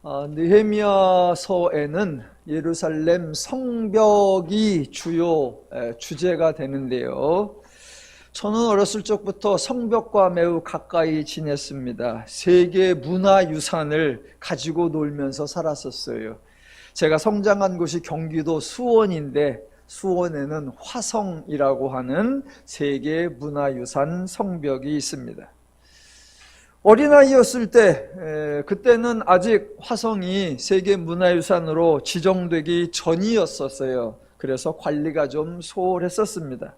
느헤미야서에는 예루살렘 성벽이 주요 주제가 되는데요. 저는 어렸을 적부터 성벽과 매우 가까이 지냈습니다. 세계 문화유산을 가지고 놀면서 살았었어요. 제가 성장한 곳이 경기도 수원인데, 수원에는 화성이라고 하는 세계 문화유산 성벽이 있습니다. 어린아이였을 때, 그때는 아직 화성이 세계문화유산으로 지정되기 전이었었어요. 그래서 관리가 좀 소홀했었습니다.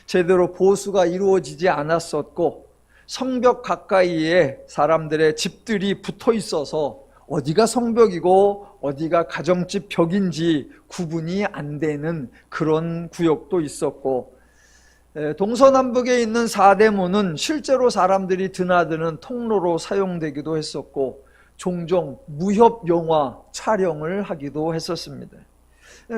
제대로 보수가 이루어지지 않았었고, 성벽 가까이에 사람들의 집들이 붙어 있어서 어디가 성벽이고 어디가 가정집 벽인지 구분이 안 되는 그런 구역도 있었고, 동서남북에 있는 사대문은 실제로 사람들이 드나드는 통로로 사용되기도 했었고, 종종 무협 영화 촬영을 하기도 했었습니다.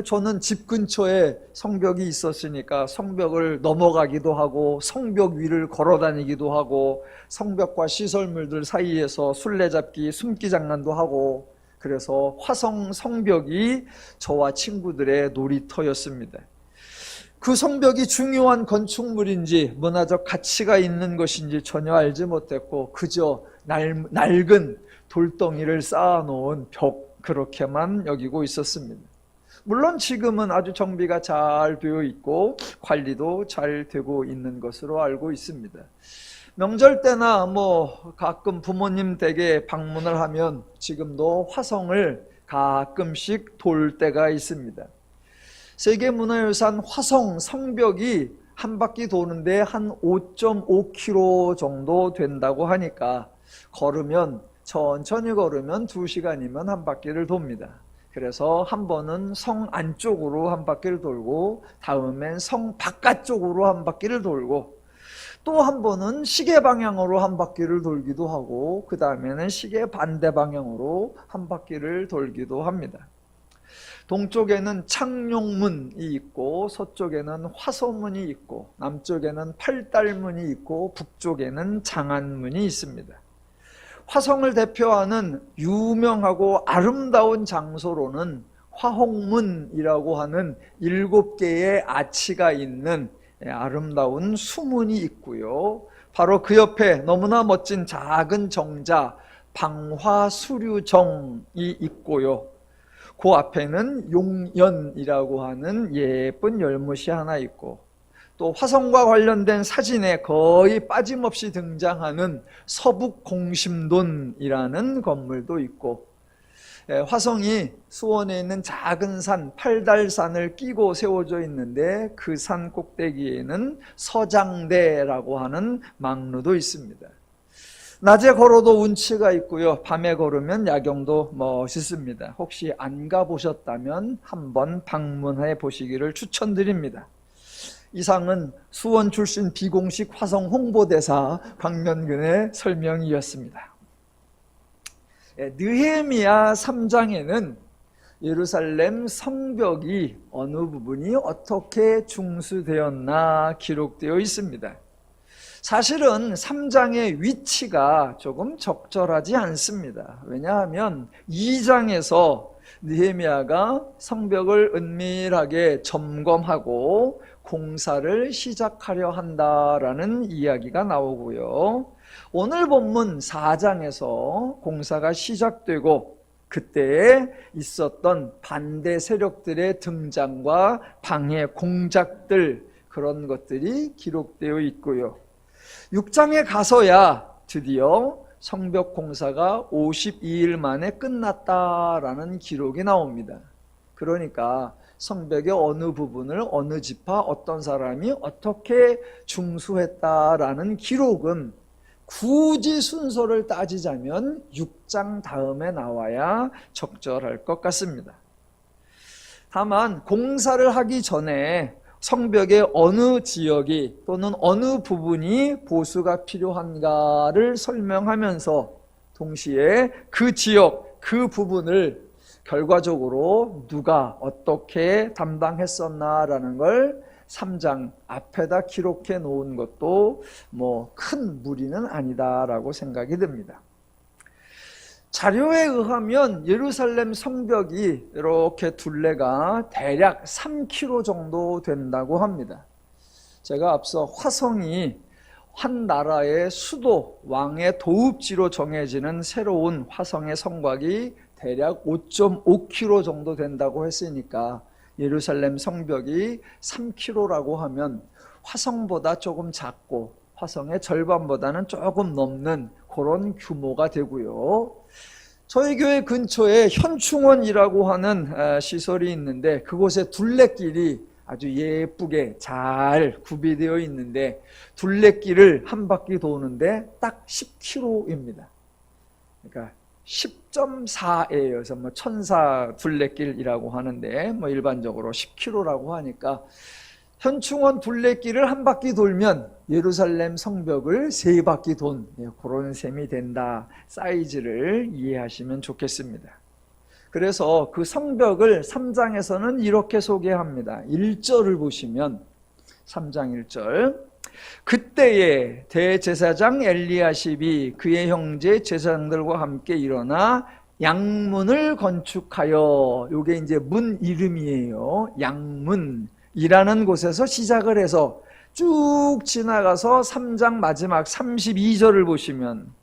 저는 집 근처에 성벽이 있었으니까 성벽을 넘어가기도 하고, 성벽 위를 걸어 다니기도 하고, 성벽과 시설물들 사이에서 술래잡기, 숨기 장난도 하고, 그래서 화성 성벽이 저와 친구들의 놀이터였습니다. 그 성벽이 중요한 건축물인지 문화적 가치가 있는 것인지 전혀 알지 못했고, 그저 낡은 돌덩이를 쌓아놓은 벽, 그렇게만 여기고 있었습니다. 물론 지금은 아주 정비가 잘 되어 있고 관리도 잘 되고 있는 것으로 알고 있습니다. 명절 때나 가끔 부모님 댁에 방문을 하면 지금도 화성을 가끔씩 돌 때가 있습니다. 세계문화유산 화성 성벽이 한 바퀴 도는데 한 5.5km 정도 된다고 하니까 천천히 걸으면 2시간이면 한 바퀴를 돕니다. 그래서 한 번은 성 안쪽으로 한 바퀴를 돌고, 다음엔 성 바깥쪽으로 한 바퀴를 돌고, 또 한 번은 시계 방향으로 한 바퀴를 돌기도 하고, 그 다음에는 시계 반대 방향으로 한 바퀴를 돌기도 합니다. 동쪽에는 창룡문이 있고, 서쪽에는 화서문이 있고, 남쪽에는 팔달문이 있고, 북쪽에는 장안문이 있습니다. 화성을 대표하는 유명하고 아름다운 장소로는 화홍문이라고 하는 7개의 아치가 있는 아름다운 수문이 있고요. 바로 그 옆에 너무나 멋진 작은 정자 방화수류정이 있고요. 그 앞에는 용연이라고 하는 예쁜 열못이 하나 있고, 또 화성과 관련된 사진에 거의 빠짐없이 등장하는 서북공심돈이라는 건물도 있고, 화성이 수원에 있는 작은 산 팔달산을 끼고 세워져 있는데, 그 산 꼭대기에는 서장대라고 하는 망루도 있습니다. 낮에 걸어도 운치가 있고요, 밤에 걸으면 야경도 멋있습니다. 혹시 안 가보셨다면 한번 방문해 보시기를 추천드립니다. 이상은 수원 출신 비공식 화성 홍보대사 광면근의 설명이었습니다. 느헤미야 3장에는 예루살렘 성벽이 어느 부분이 어떻게 중수되었나 기록되어 있습니다. 사실은 3장의 위치가 조금 적절하지 않습니다. 왜냐하면 2장에서 느헤미야가 성벽을 은밀하게 점검하고 공사를 시작하려 한다라는 이야기가 나오고요. 오늘 본문 4장에서 공사가 시작되고 그때에 있었던 반대 세력들의 등장과 방해 공작들, 그런 것들이 기록되어 있고요. 6장에 가서야 드디어 성벽 공사가 52일 만에 끝났다라는 기록이 나옵니다. 그러니까 성벽의 어느 부분을 어느 지파 어떤 사람이 어떻게 중수했다라는 기록은 굳이 순서를 따지자면 6장 다음에 나와야 적절할 것 같습니다. 다만 공사를 하기 전에 성벽의 어느 지역이 또는 어느 부분이 보수가 필요한가를 설명하면서 동시에 그 지역, 그 부분을 결과적으로 누가 어떻게 담당했었나라는 걸 3장 앞에다 기록해 놓은 것도 큰 무리는 아니다라고 생각이 듭니다. 자료에 의하면 예루살렘 성벽이 이렇게 둘레가 대략 3km 정도 된다고 합니다. 제가 앞서 화성이 한 나라의 수도, 왕의 도읍지로 정해지는 새로운 화성의 성곽이 대략 5.5km 정도 된다고 했으니까 예루살렘 성벽이 3km라고 하면 화성보다 조금 작고 화성의 절반보다는 조금 넘는 그런 규모가 되고요. 저희 교회 근처에 현충원이라고 하는 시설이 있는데 그곳에 둘레길이 아주 예쁘게 잘 구비되어 있는데 둘레길을 한 바퀴 도는데 딱 10km입니다. 그러니까 10.4예요. 그래서 천사 둘레길이라고 하는데 일반적으로 10km라고 하니까 현충원 둘레길을 한 바퀴 돌면 예루살렘 성벽을 3바퀴 돈 그런 셈이 된다. 사이즈를 이해하시면 좋겠습니다. 그래서 그 성벽을 3장에서는 이렇게 소개합니다. 1절을 보시면 3장 1절 그때에 대제사장 엘리야십이 그의 형제 제사장들과 함께 일어나 양문을 건축하여, 이게 이제 문 이름이에요. 양문이라는 곳에서 시작을 해서 쭉 지나가서 3장 마지막 32절을 보시면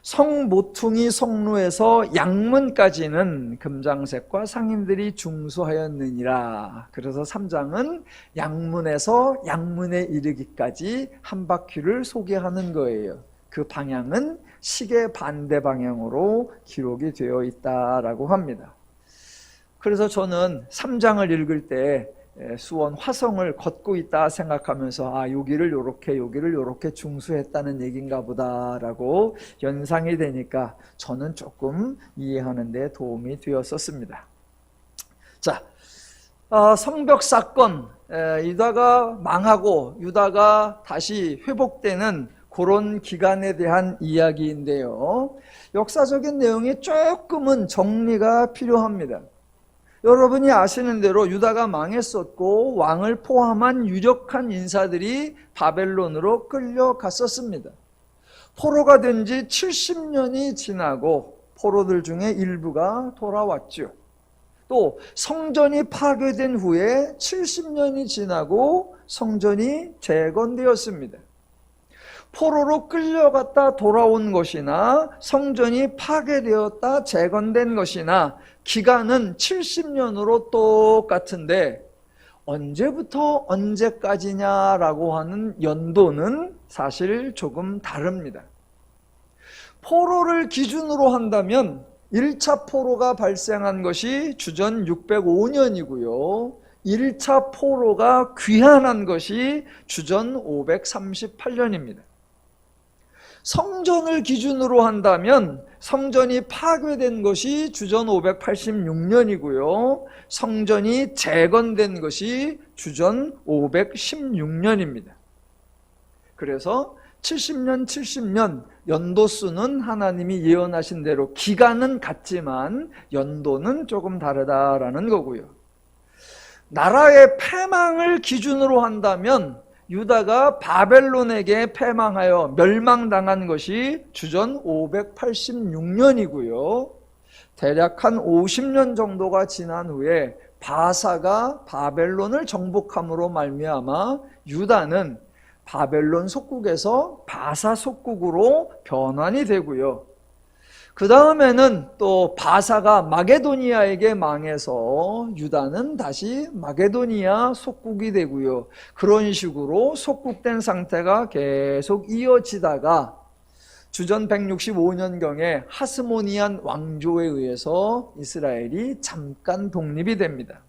성 모퉁이 성루에서 양문까지는 금장색과 상인들이 중수하였느니라. 그래서 3장은 양문에서 양문에 이르기까지 한 바퀴를 소개하는 거예요. 그 방향은 시계 반대 방향으로 기록이 되어 있다라고 합니다. 그래서 저는 3장을 읽을 때 수원 화성을 걷고 있다 생각하면서 여기를 요렇게 중수했다는 얘기인가 보다라고 연상이 되니까 저는 조금 이해하는 데 도움이 되었었습니다. 자, 성벽 사건, 유다가 망하고 유다가 다시 회복되는 그런 기간에 대한 이야기인데요. 역사적인 내용이 조금은 정리가 필요합니다. 여러분이 아시는 대로 유다가 망했었고 왕을 포함한 유력한 인사들이 바벨론으로 끌려갔었습니다. 포로가 된 지 70년이 지나고 포로들 중에 일부가 돌아왔죠. 또 성전이 파괴된 후에 70년이 지나고 성전이 재건되었습니다. 포로로 끌려갔다 돌아온 것이나 성전이 파괴되었다 재건된 것이나 기간은 70년으로 똑같은데 언제부터 언제까지냐라고 하는 연도는 사실 조금 다릅니다. 포로를 기준으로 한다면 1차 포로가 발생한 것이 주전 605년이고요. 1차 포로가 귀환한 것이 주전 538년입니다. 성전을 기준으로 한다면 성전이 파괴된 것이 주전 586년이고요. 성전이 재건된 것이 주전 516년입니다. 그래서 70년 연도수는 하나님이 예언하신 대로 기간은 같지만 연도는 조금 다르다라는 거고요. 나라의 패망을 기준으로 한다면 유다가 바벨론에게 패망하여 멸망당한 것이 주전 586년이고요. 대략 한 50년 정도가 지난 후에 바사가 바벨론을 정복함으로 말미암아 유다는 바벨론 속국에서 바사 속국으로 변환이 되고요. 그 다음에는 또 바사가 마게도니아에게 망해서 유다는 다시 마게도니아 속국이 되고요. 그런 식으로 속국된 상태가 계속 이어지다가 주전 165년경에 하스모니안 왕조에 의해서 이스라엘이 잠깐 독립이 됩니다.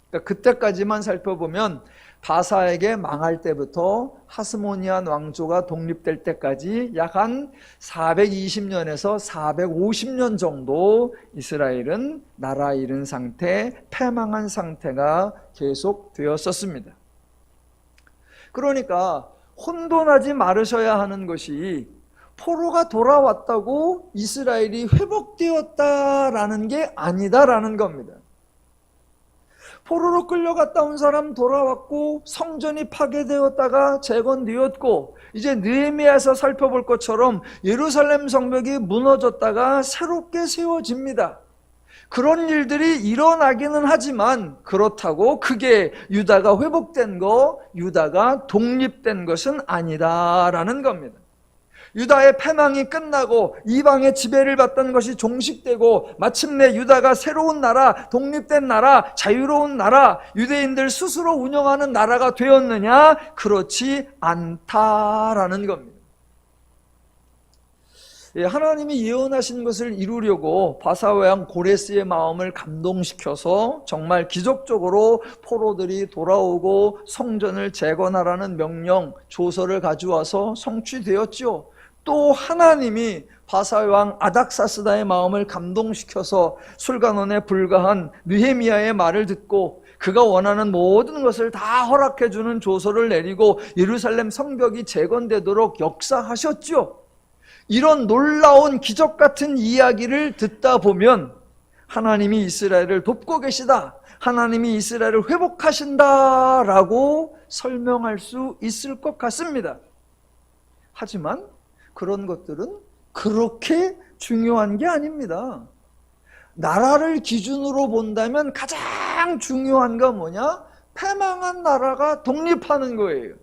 그러니까 그때까지만 살펴보면 바사에게 망할 때부터 하스모니안 왕조가 독립될 때까지 약 한 420년에서 450년 정도 이스라엘은 나라 잃은 상태, 패망한 상태가 계속 되었었습니다. 그러니까 혼돈하지 말으셔야 하는 것이 포로가 돌아왔다고 이스라엘이 회복되었다라는 게 아니다라는 겁니다. 포로로 끌려갔다 온 사람 돌아왔고 성전이 파괴되었다가 재건되었고 이제 느헤미야에서 살펴볼 것처럼 예루살렘 성벽이 무너졌다가 새롭게 세워집니다. 그런 일들이 일어나기는 하지만 그렇다고 그게 유다가 회복된 거, 유다가 독립된 것은 아니다라는 겁니다. 유다의 패망이 끝나고 이방의 지배를 받던 것이 종식되고 마침내 유다가 새로운 나라, 독립된 나라, 자유로운 나라, 유대인들 스스로 운영하는 나라가 되었느냐? 그렇지 않다라는 겁니다. 하나님이 예언하신 것을 이루려고 바사왕 고레스의 마음을 감동시켜서 정말 기적적으로 포로들이 돌아오고 성전을 재건하라는 명령, 조서를 가져와서 성취되었지요. 또 하나님이 바사왕 아닥사스다의 마음을 감동시켜서 술간원에 불과한 느헤미야의 말을 듣고 그가 원하는 모든 것을 다 허락해주는 조서를 내리고 예루살렘 성벽이 재건되도록 역사하셨지요. 이런 놀라운 기적 같은 이야기를 듣다 보면 하나님이 이스라엘을 돕고 계시다, 하나님이 이스라엘을 회복하신다라고 설명할 수 있을 것 같습니다. 하지만 그런 것들은 그렇게 중요한 게 아닙니다. 나라를 기준으로 본다면 가장 중요한 건 뭐냐? 패망한 나라가 독립하는 거예요.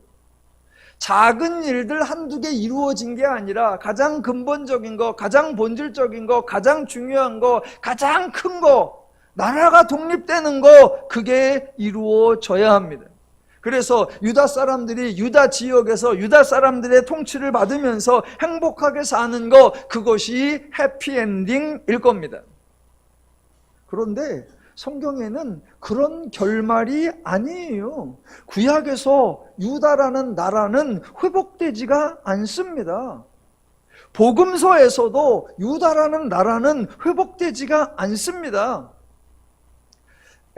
작은 일들 한두 개 이루어진 게 아니라 가장 근본적인 거, 가장 본질적인 거, 가장 중요한 거, 가장 큰 거, 나라가 독립되는 거, 그게 이루어져야 합니다. 그래서 유다 사람들이 유다 지역에서 유다 사람들의 통치를 받으면서 행복하게 사는 거, 그것이 해피엔딩일 겁니다. 그런데 성경에는 그런 결말이 아니에요. 구약에서 유다라는 나라는 회복되지가 않습니다. 복음서에서도 유다라는 나라는 회복되지가 않습니다.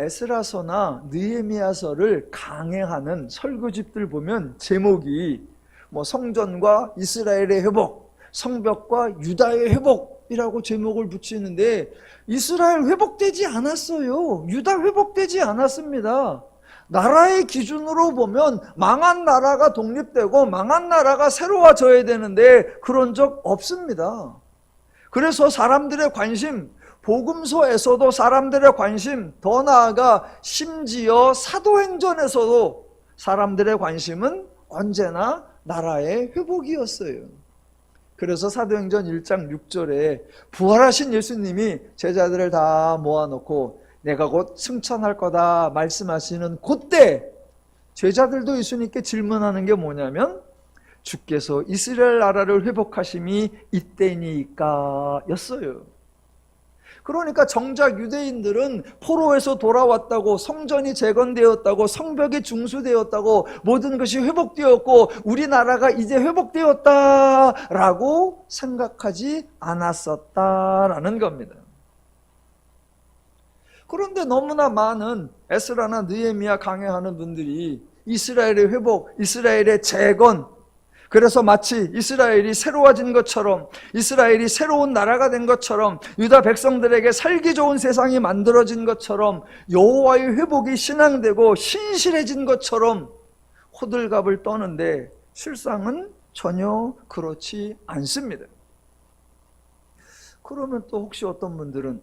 에스라서나 느헤미야서를 강행하는 설교집들 보면 제목이 성전과 이스라엘의 회복, 성벽과 유다의 회복이라고 제목을 붙이는데 이스라엘 회복되지 않았어요. 유다 회복되지 않았습니다. 나라의 기준으로 보면 망한 나라가 독립되고 망한 나라가 새로워져야 되는데 그런 적 없습니다. 그래서 사람들의 관심, 복음서에서도 사람들의 관심, 더 나아가 심지어 사도행전에서도 사람들의 관심은 언제나 나라의 회복이었어요. 그래서 사도행전 1장 6절에 부활하신 예수님이 제자들을 다 모아놓고 내가 곧 승천할 거다 말씀하시는 그때 제자들도 예수님께 질문하는 게 뭐냐면 주께서 이스라엘 나라를 회복하심이 이때니까 였어요. 그러니까 정작 유대인들은 포로에서 돌아왔다고, 성전이 재건되었다고, 성벽이 중수되었다고, 모든 것이 회복되었고 우리나라가 이제 회복되었다라고 생각하지 않았었다라는 겁니다. 그런데 너무나 많은 에스라나 느헤미야 강해하는 분들이 이스라엘의 회복, 이스라엘의 재건, 그래서 마치 이스라엘이 새로워진 것처럼, 이스라엘이 새로운 나라가 된 것처럼, 유다 백성들에게 살기 좋은 세상이 만들어진 것처럼, 여호와의 회복이 신앙되고 신실해진 것처럼 호들갑을 떠는데 실상은 전혀 그렇지 않습니다. 그러면 또 혹시 어떤 분들은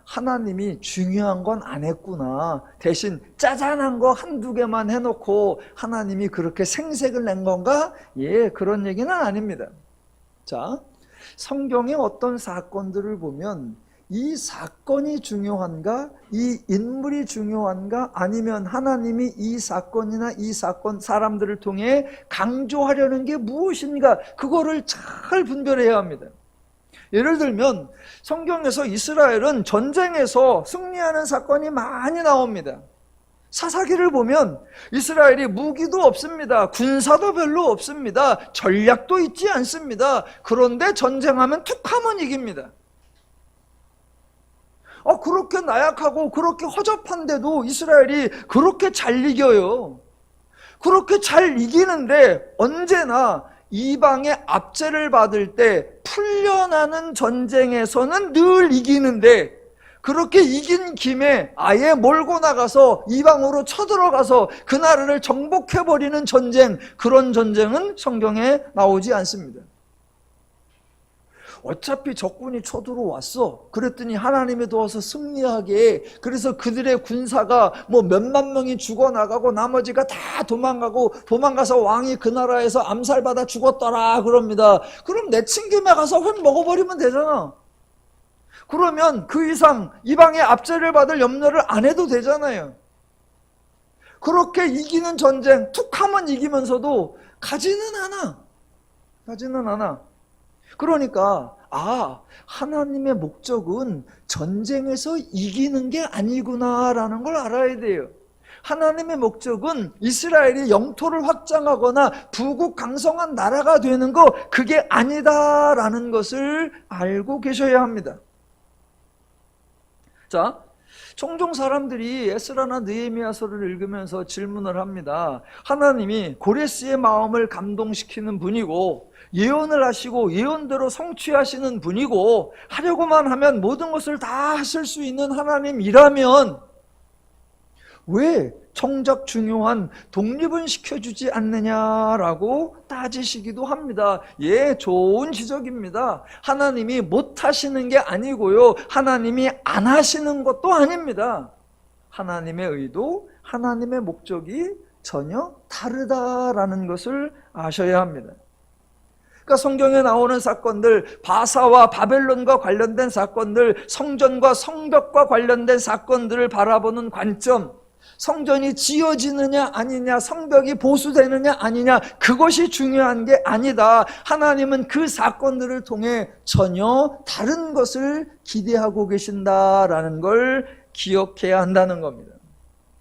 하나님이 중요한 건 안 했구나, 대신 짜잔한 거 한두 개만 해놓고 하나님이 그렇게 생색을 낸 건가? 예, 그런 얘기는 아닙니다. 자, 성경의 어떤 사건들을 보면 이 사건이 중요한가? 이 인물이 중요한가? 아니면 하나님이 이 사건이나 이 사건 사람들을 통해 강조하려는 게 무엇인가? 그거를 잘 분별해야 합니다. 예를 들면 성경에서 이스라엘은 전쟁에서 승리하는 사건이 많이 나옵니다. 사사기를 보면 이스라엘이 무기도 없습니다. 군사도 별로 없습니다. 전략도 있지 않습니다. 그런데 전쟁하면 툭하면 이깁니다. 그렇게 나약하고 그렇게 허접한데도 이스라엘이 그렇게 잘 이겨요. 그렇게 잘 이기는데 언제나 이방의 압제를 받을 때 풀려나는 전쟁에서는 늘 이기는데 그렇게 이긴 김에 아예 몰고 나가서 이방으로 쳐들어가서 그 나라를 정복해버리는 전쟁, 그런 전쟁은 성경에 나오지 않습니다. 어차피 적군이 쳐들어왔어. 그랬더니 하나님이 도와서 승리하게, 그래서 그들의 군사가 뭐 몇만 명이 죽어나가고 나머지가 다 도망가서 왕이 그 나라에서 암살받아 죽었더라 그럽니다. 그럼 내친 김에 가서 획 먹어버리면 되잖아. 그러면 그 이상 이방의 압제를 받을 염려를 안 해도 되잖아요. 그렇게 이기는 전쟁, 툭 하면 이기면서도 가지는 않아. 그러니까 하나님의 목적은 전쟁에서 이기는 게 아니구나라는 걸 알아야 돼요. 하나님의 목적은 이스라엘이 영토를 확장하거나 부국 강성한 나라가 되는 거, 그게 아니다라는 것을 알고 계셔야 합니다. 자, 종종 사람들이 에스라나 느헤미야서를 읽으면서 질문을 합니다. 하나님이 고레스의 마음을 감동시키는 분이고 예언을 하시고 예언대로 성취하시는 분이고 하려고만 하면 모든 것을 다 하실 수 있는 하나님이라면 왜 정작 중요한 독립은 시켜주지 않느냐라고 따지시기도 합니다. 예, 좋은 지적입니다. 하나님이 못하시는 게 아니고요, 하나님이 안 하시는 것도 아닙니다. 하나님의 의도, 하나님의 목적이 전혀 다르다라는 것을 아셔야 합니다. 그러니까 성경에 나오는 사건들, 바사와 바벨론과 관련된 사건들, 성전과 성벽과 관련된 사건들을 바라보는 관점, 성전이 지어지느냐 아니냐, 성벽이 보수되느냐 아니냐, 그것이 중요한 게 아니다. 하나님은 그 사건들을 통해 전혀 다른 것을 기대하고 계신다라는 걸 기억해야 한다는 겁니다.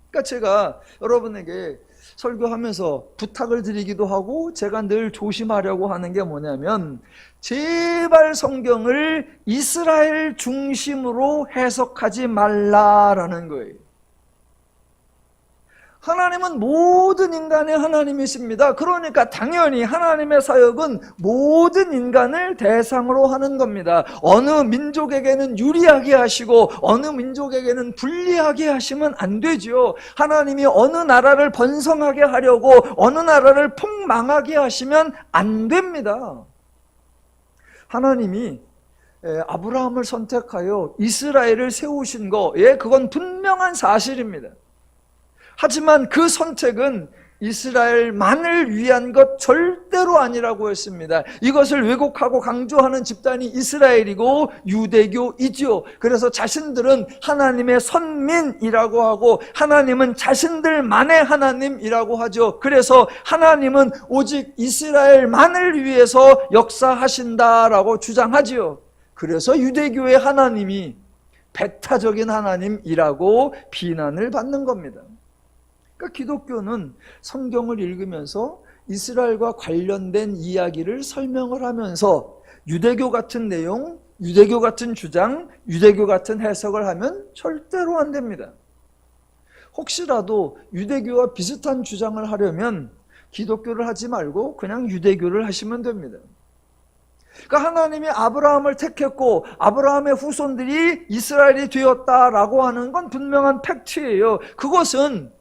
그러니까 제가 여러분에게 설교하면서 부탁을 드리기도 하고 제가 늘 조심하려고 하는 게 뭐냐면, 제발 성경을 이스라엘 중심으로 해석하지 말라라는 거예요. 하나님은 모든 인간의 하나님이십니다. 그러니까 당연히 하나님의 사역은 모든 인간을 대상으로 하는 겁니다. 어느 민족에게는 유리하게 하시고 어느 민족에게는 불리하게 하시면 안 되죠. 하나님이 어느 나라를 번성하게 하려고 어느 나라를 폭망하게 하시면 안 됩니다. 하나님이 아브라함을 선택하여 이스라엘을 세우신 거, 그건 분명한 사실입니다. 하지만 그 선택은 이스라엘만을 위한 것 절대로 아니라고 했습니다. 이것을 왜곡하고 강조하는 집단이 이스라엘이고 유대교이죠. 그래서 자신들은 하나님의 선민이라고 하고 하나님은 자신들만의 하나님이라고 하죠. 그래서 하나님은 오직 이스라엘만을 위해서 역사하신다라고 주장하지요. 그래서 유대교의 하나님이 배타적인 하나님이라고 비난을 받는 겁니다. 그러니까 기독교는 성경을 읽으면서 이스라엘과 관련된 이야기를 설명을 하면서 유대교 같은 내용, 유대교 같은 주장, 유대교 같은 해석을 하면 절대로 안 됩니다. 혹시라도 유대교와 비슷한 주장을 하려면 기독교를 하지 말고 그냥 유대교를 하시면 됩니다. 그러니까 하나님이 아브라함을 택했고 아브라함의 후손들이 이스라엘이 되었다라고 하는 건 분명한 팩트예요. 그것은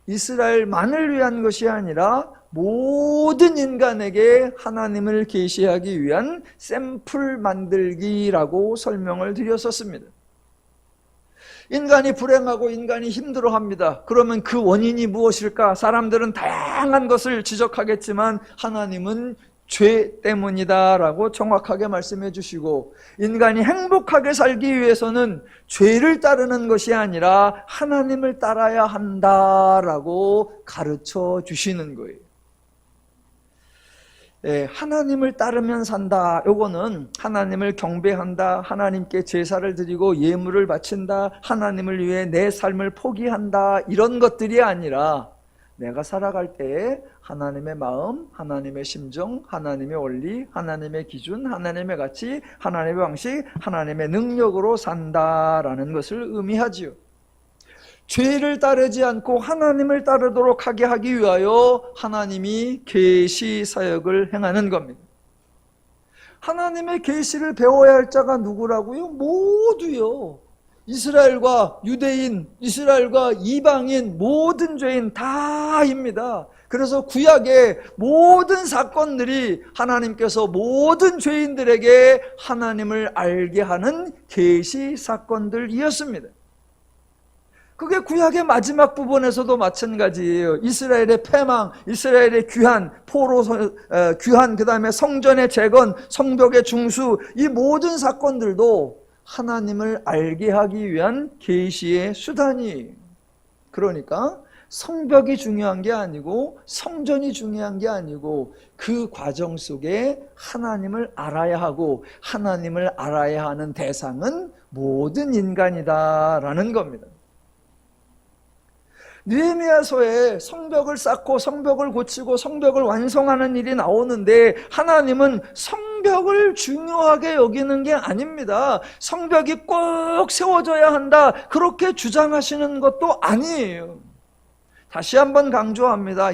이스라엘만을 위한 것이 아니라 모든 인간에게 하나님을 계시하기 위한 샘플 만들기라고 설명을 드렸었습니다. 인간이 불행하고 인간이 힘들어합니다. 그러면 그 원인이 무엇일까? 사람들은 다양한 것을 지적하겠지만 하나님은 죄 때문이다라고 정확하게 말씀해 주시고, 인간이 행복하게 살기 위해서는 죄를 따르는 것이 아니라 하나님을 따라야 한다라고 가르쳐 주시는 거예요. 하나님을 따르면 산다. 요거는 하나님을 경배한다, 하나님께 제사를 드리고 예물을 바친다, 하나님을 위해 내 삶을 포기한다, 이런 것들이 아니라 내가 살아갈 때에 하나님의 마음, 하나님의 심정, 하나님의 원리, 하나님의 기준, 하나님의 가치, 하나님의 방식, 하나님의 능력으로 산다라는 것을 의미하지요. 죄를 따르지 않고 하나님을 따르도록 하게 하기 위하여 하나님이 계시 사역을 행하는 겁니다. 하나님의 계시를 배워야 할 자가 누구라고요? 모두요. 이스라엘과 유대인, 이스라엘과 이방인, 모든 죄인 다입니다. 그래서 구약의 모든 사건들이 하나님께서 모든 죄인들에게 하나님을 알게 하는 계시 사건들이었습니다. 그게 구약의 마지막 부분에서도 마찬가지예요. 이스라엘의 패망, 이스라엘의 귀환, 포로 귀환, 그 다음에 성전의 재건, 성벽의 중수, 이 모든 사건들도 하나님을 알게 하기 위한 계시의 수단이에요. 그러니까 성벽이 중요한 게 아니고 성전이 중요한 게 아니고 그 과정 속에 하나님을 알아야 하고 하나님을 알아야 하는 대상은 모든 인간이다라는 겁니다. 느헤미야서에 성벽을 쌓고 성벽을 고치고 성벽을 완성하는 일이 나오는데 하나님은 성벽을 중요하게 여기는 게 아닙니다. 성벽이 꼭 세워져야 한다 그렇게 주장하시는 것도 아니에요. 다시 한번 강조합니다.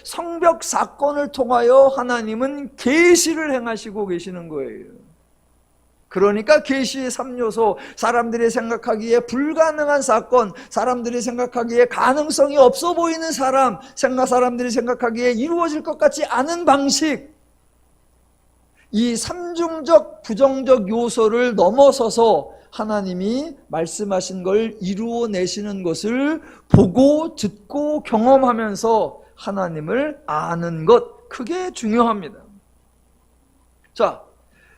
성벽 사건을 통하여 하나님은 계시를 행하시고 계시는 거예요. 그러니까 계시의 3요소, 사람들이 생각하기에 불가능한 사건, 사람들이 생각하기에 가능성이 없어 보이는 사람들이 생각하기에 이루어질 것 같지 않은 방식, 이 삼중적 부정적 요소를 넘어서서 하나님이 말씀하신 걸 이루어내시는 것을 보고 듣고 경험하면서 하나님을 아는 것, 그게 중요합니다. 자,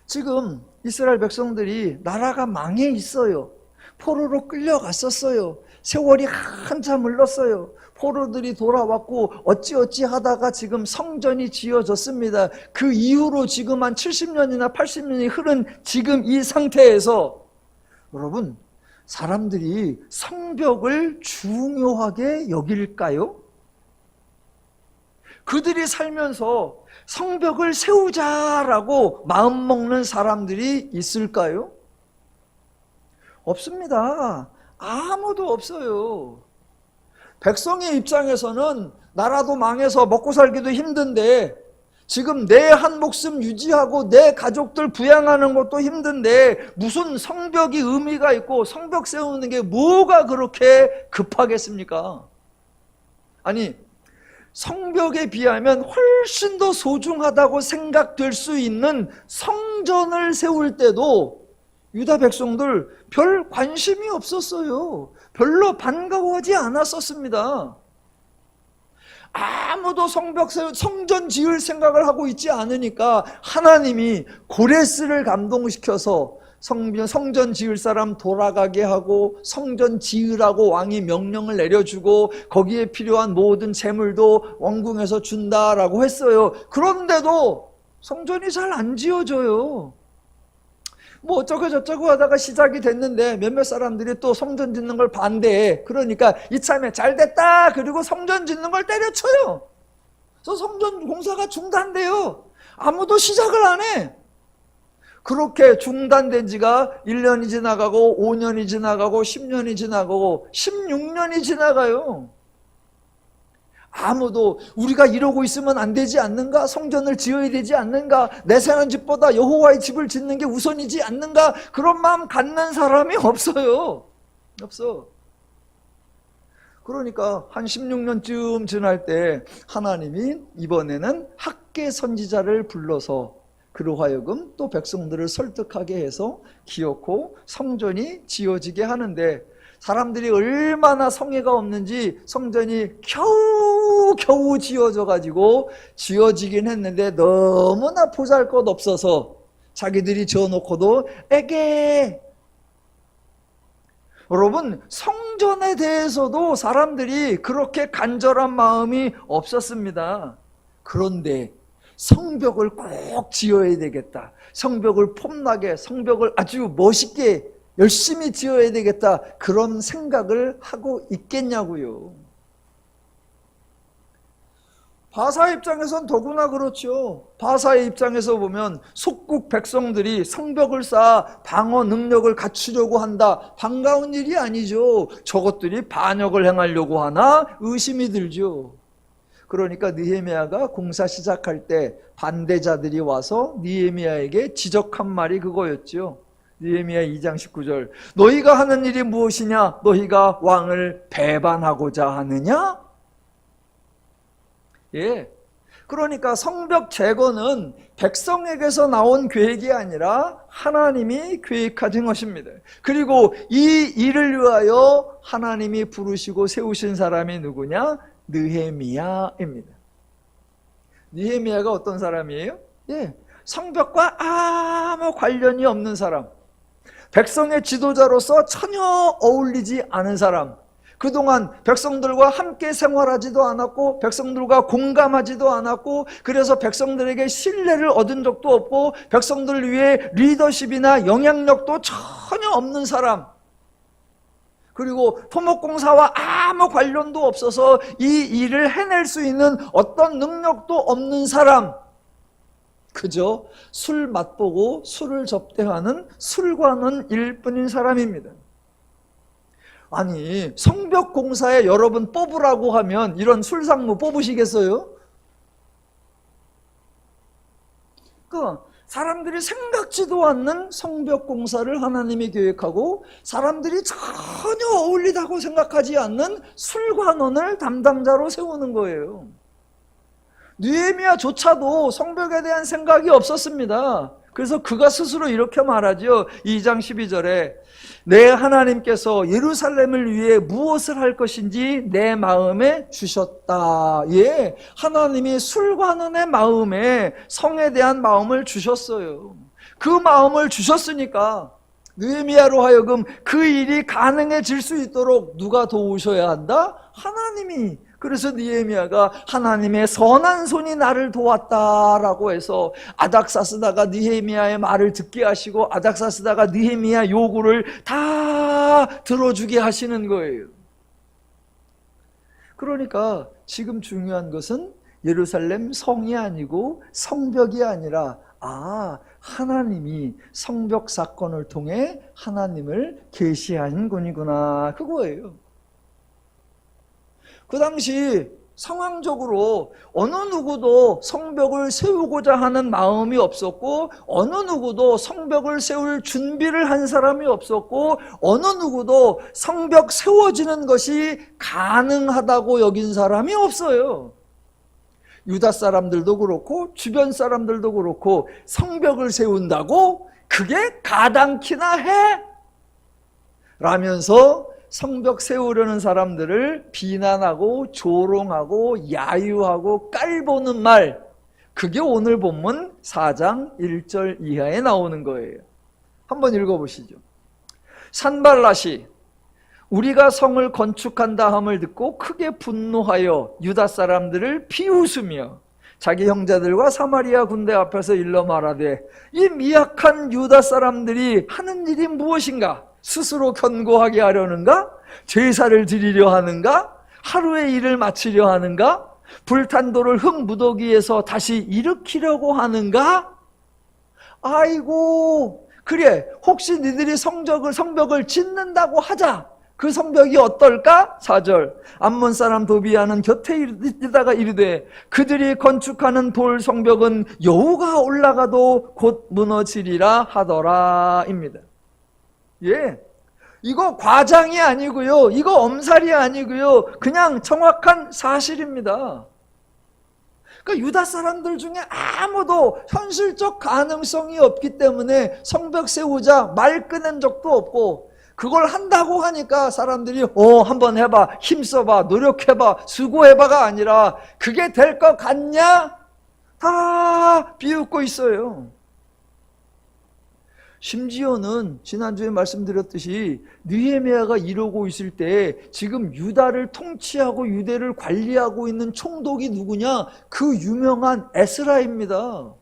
지금 이스라엘 백성들이 나라가 망해 있어요. 포로로 끌려갔었어요. 세월이 한참 흘렀어요. 포로들이 돌아왔고 어찌어찌 하다가 지금 성전이 지어졌습니다. 그 이후로 지금 한 70년이나 80년이 흐른 지금 이 상태에서 여러분, 사람들이 성벽을 중요하게 여길까요? 그들이 살면서 성벽을 세우자라고 마음먹는 사람들이 있을까요? 없습니다. 아무도 없어요. 백성의 입장에서는 나라도 망해서 먹고 살기도 힘든데 지금 내 한 목숨 유지하고 내 가족들 부양하는 것도 힘든데 무슨 성벽이 의미가 있고 성벽 세우는 게 뭐가 그렇게 급하겠습니까? 아니, 성벽에 비하면 훨씬 더 소중하다고 생각될 수 있는 성전을 세울 때도 유다 백성들 별 관심이 없었어요. 별로 반가워하지 않았었습니다. 아무도 성전 지을 생각을 하고 있지 않으니까 하나님이 고레스를 감동시켜서 성전 지을 사람 돌아가게 하고 성전 지으라고 왕이 명령을 내려주고 거기에 필요한 모든 재물도 왕궁에서 준다라고 했어요. 그런데도 성전이 잘 안 지어져요. 뭐 어쩌고 저쩌고 하다가 시작이 됐는데 몇몇 사람들이 또 성전 짓는 걸 반대해. 그러니까 이참에 잘 됐다 그리고 성전 짓는 걸 때려쳐요. 그래서 성전 공사가 중단돼요. 아무도 시작을 안 해. 그렇게 중단된 지가 1년이 지나가고 5년이 지나가고 10년이 지나가고 16년이 지나가요. 아무도 우리가 이러고 있으면 안 되지 않는가? 성전을 지어야 되지 않는가? 내 사는 집보다 여호와의 집을 짓는 게 우선이지 않는가? 그런 마음 갖는 사람이 없어요. 없어. 그러니까 한 16년쯤 지날 때 하나님이 이번에는 학개 선지자를 불러서 그로 하여금 또 백성들을 설득하게 해서 기어코 성전이 지어지게 하는데 사람들이 얼마나 성의가 없는지 성전이 겨우 지어져 가지고 지어지긴 했는데 너무나 보잘것없어서 자기들이 지어놓고도 에게. 여러분, 성전에 대해서도 사람들이 그렇게 간절한 마음이 없었습니다. 그런데 성벽을 꼭 지어야 되겠다, 성벽을 폼나게, 성벽을 아주 멋있게 열심히 지어야 되겠다, 그런 생각을 하고 있겠냐고요. 바사의 입장에선 더구나 그렇죠. 바사의 입장에서 보면 속국 백성들이 성벽을 쌓아 방어 능력을 갖추려고 한다, 반가운 일이 아니죠. 저것들이 반역을 행하려고 하나 의심이 들죠. 그러니까 느헤미야가 공사 시작할 때 반대자들이 와서 느헤미야에게 지적한 말이 그거였죠. 느헤미야 2장 19절. 너희가 하는 일이 무엇이냐? 너희가 왕을 배반하고자 하느냐? 예. 그러니까 성벽 재건은 백성에게서 나온 계획이 아니라 하나님이 계획하신 것입니다. 그리고 이 일을 위하여 하나님이 부르시고 세우신 사람이 누구냐? 느헤미야입니다. 느헤미야가 어떤 사람이에요? 예, 성벽과 아무 관련이 없는 사람, 백성의 지도자로서 전혀 어울리지 않은 사람, 그동안 백성들과 함께 생활하지도 않았고 백성들과 공감하지도 않았고 그래서 백성들에게 신뢰를 얻은 적도 없고 백성들을 위해 리더십이나 영향력도 전혀 없는 사람, 그리고 토목공사와 아무 관련도 없어서 이 일을 해낼 수 있는 어떤 능력도 없는 사람, 그저 술 맛보고 술을 접대하는 술관원일 뿐인 사람입니다. 아니, 성벽 공사에 여러분 뽑으라고 하면 이런 술상무 뽑으시겠어요? 그러니까 사람들이 생각지도 않는 성벽 공사를 하나님이 계획하고 사람들이 전혀 어울리다고 생각하지 않는 술관원을 담당자로 세우는 거예요. 느헤미야조차도 성벽에 대한 생각이 없었습니다. 그래서 그가 스스로 이렇게 말하죠. 2장 12절에 내 하나님께서 예루살렘을 위해 무엇을 할 것인지 내 마음에 주셨다. 예, 하나님이 술관원의 마음에 성에 대한 마음을 주셨어요. 그 마음을 주셨으니까 느헤미야로 하여금 그 일이 가능해질 수 있도록 누가 도우셔야 한다? 하나님이. 그래서 느헤미야가 하나님의 선한 손이 나를 도왔다라고 해서 아닥사스다가 느헤미야의 말을 듣게 하시고 아닥사스다가 느헤미야 요구를 다 들어주게 하시는 거예요. 그러니까 지금 중요한 것은 예루살렘 성이 아니고 성벽이 아니라 하나님이 성벽 사건을 통해 하나님을 계시하는 분이구나, 그거예요. 그 당시 상황적으로 어느 누구도 성벽을 세우고자 하는 마음이 없었고 어느 누구도 성벽을 세울 준비를 한 사람이 없었고 어느 누구도 성벽 세워지는 것이 가능하다고 여긴 사람이 없어요. 유다 사람들도 그렇고 주변 사람들도 그렇고 성벽을 세운다고? 그게 가당키나 해? 라면서 성벽 세우려는 사람들을 비난하고 조롱하고 야유하고 깔보는 말, 그게 오늘 본문 4장 1절 이하에 나오는 거예요. 한번 읽어보시죠. 산발랏이 우리가 성을 건축한다 함을 듣고 크게 분노하여 유다 사람들을 비웃으며 자기 형제들과 사마리아 군대 앞에서 일러 말하되 이 미약한 유다 사람들이 하는 일이 무엇인가? 스스로 견고하게 하려는가? 제사를 드리려 하는가? 하루의 일을 마치려 하는가? 불탄 돌을 흙 무더기에서 다시 일으키려고 하는가? 아이고, 그래, 혹시 니들이 성벽을 짓는다고 하자. 그 성벽이 어떨까? 4절 암몬 사람 도비아는 곁에 있다가 이르되 그들이 건축하는 돌 성벽은 여호가 올라가도 곧 무너지리라 하더라 입니다. 예, 이거 과장이 아니고요, 이거 엄살이 아니고요, 그냥 정확한 사실입니다. 그러니까 유다 사람들 중에 아무도 현실적 가능성이 없기 때문에 성벽 세우자 말 꺼낸 적도 없고, 그걸 한다고 하니까 사람들이 한번 해봐, 힘써봐, 노력해봐, 수고해봐가 아니라 그게 될 것 같냐? 다 비웃고 있어요. 심지어는 지난주에 말씀드렸듯이 느헤미야가 이러고 있을 때 지금 유다를 통치하고 유대를 관리하고 있는 총독이 누구냐? 그 유명한 에스라입니다.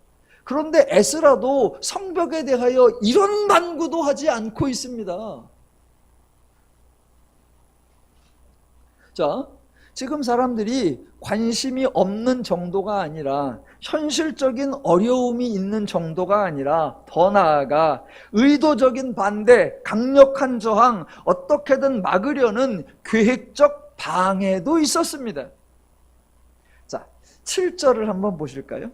그런데 에스라도 성벽에 대하여 이런 만구도 하지 않고 있습니다. 자, 지금 사람들이 관심이 없는 정도가 아니라 현실적인 어려움이 있는 정도가 아니라 더 나아가 의도적인 반대, 강력한 저항, 어떻게든 막으려는 계획적 방해도 있었습니다. 자, 7절을 한번 보실까요?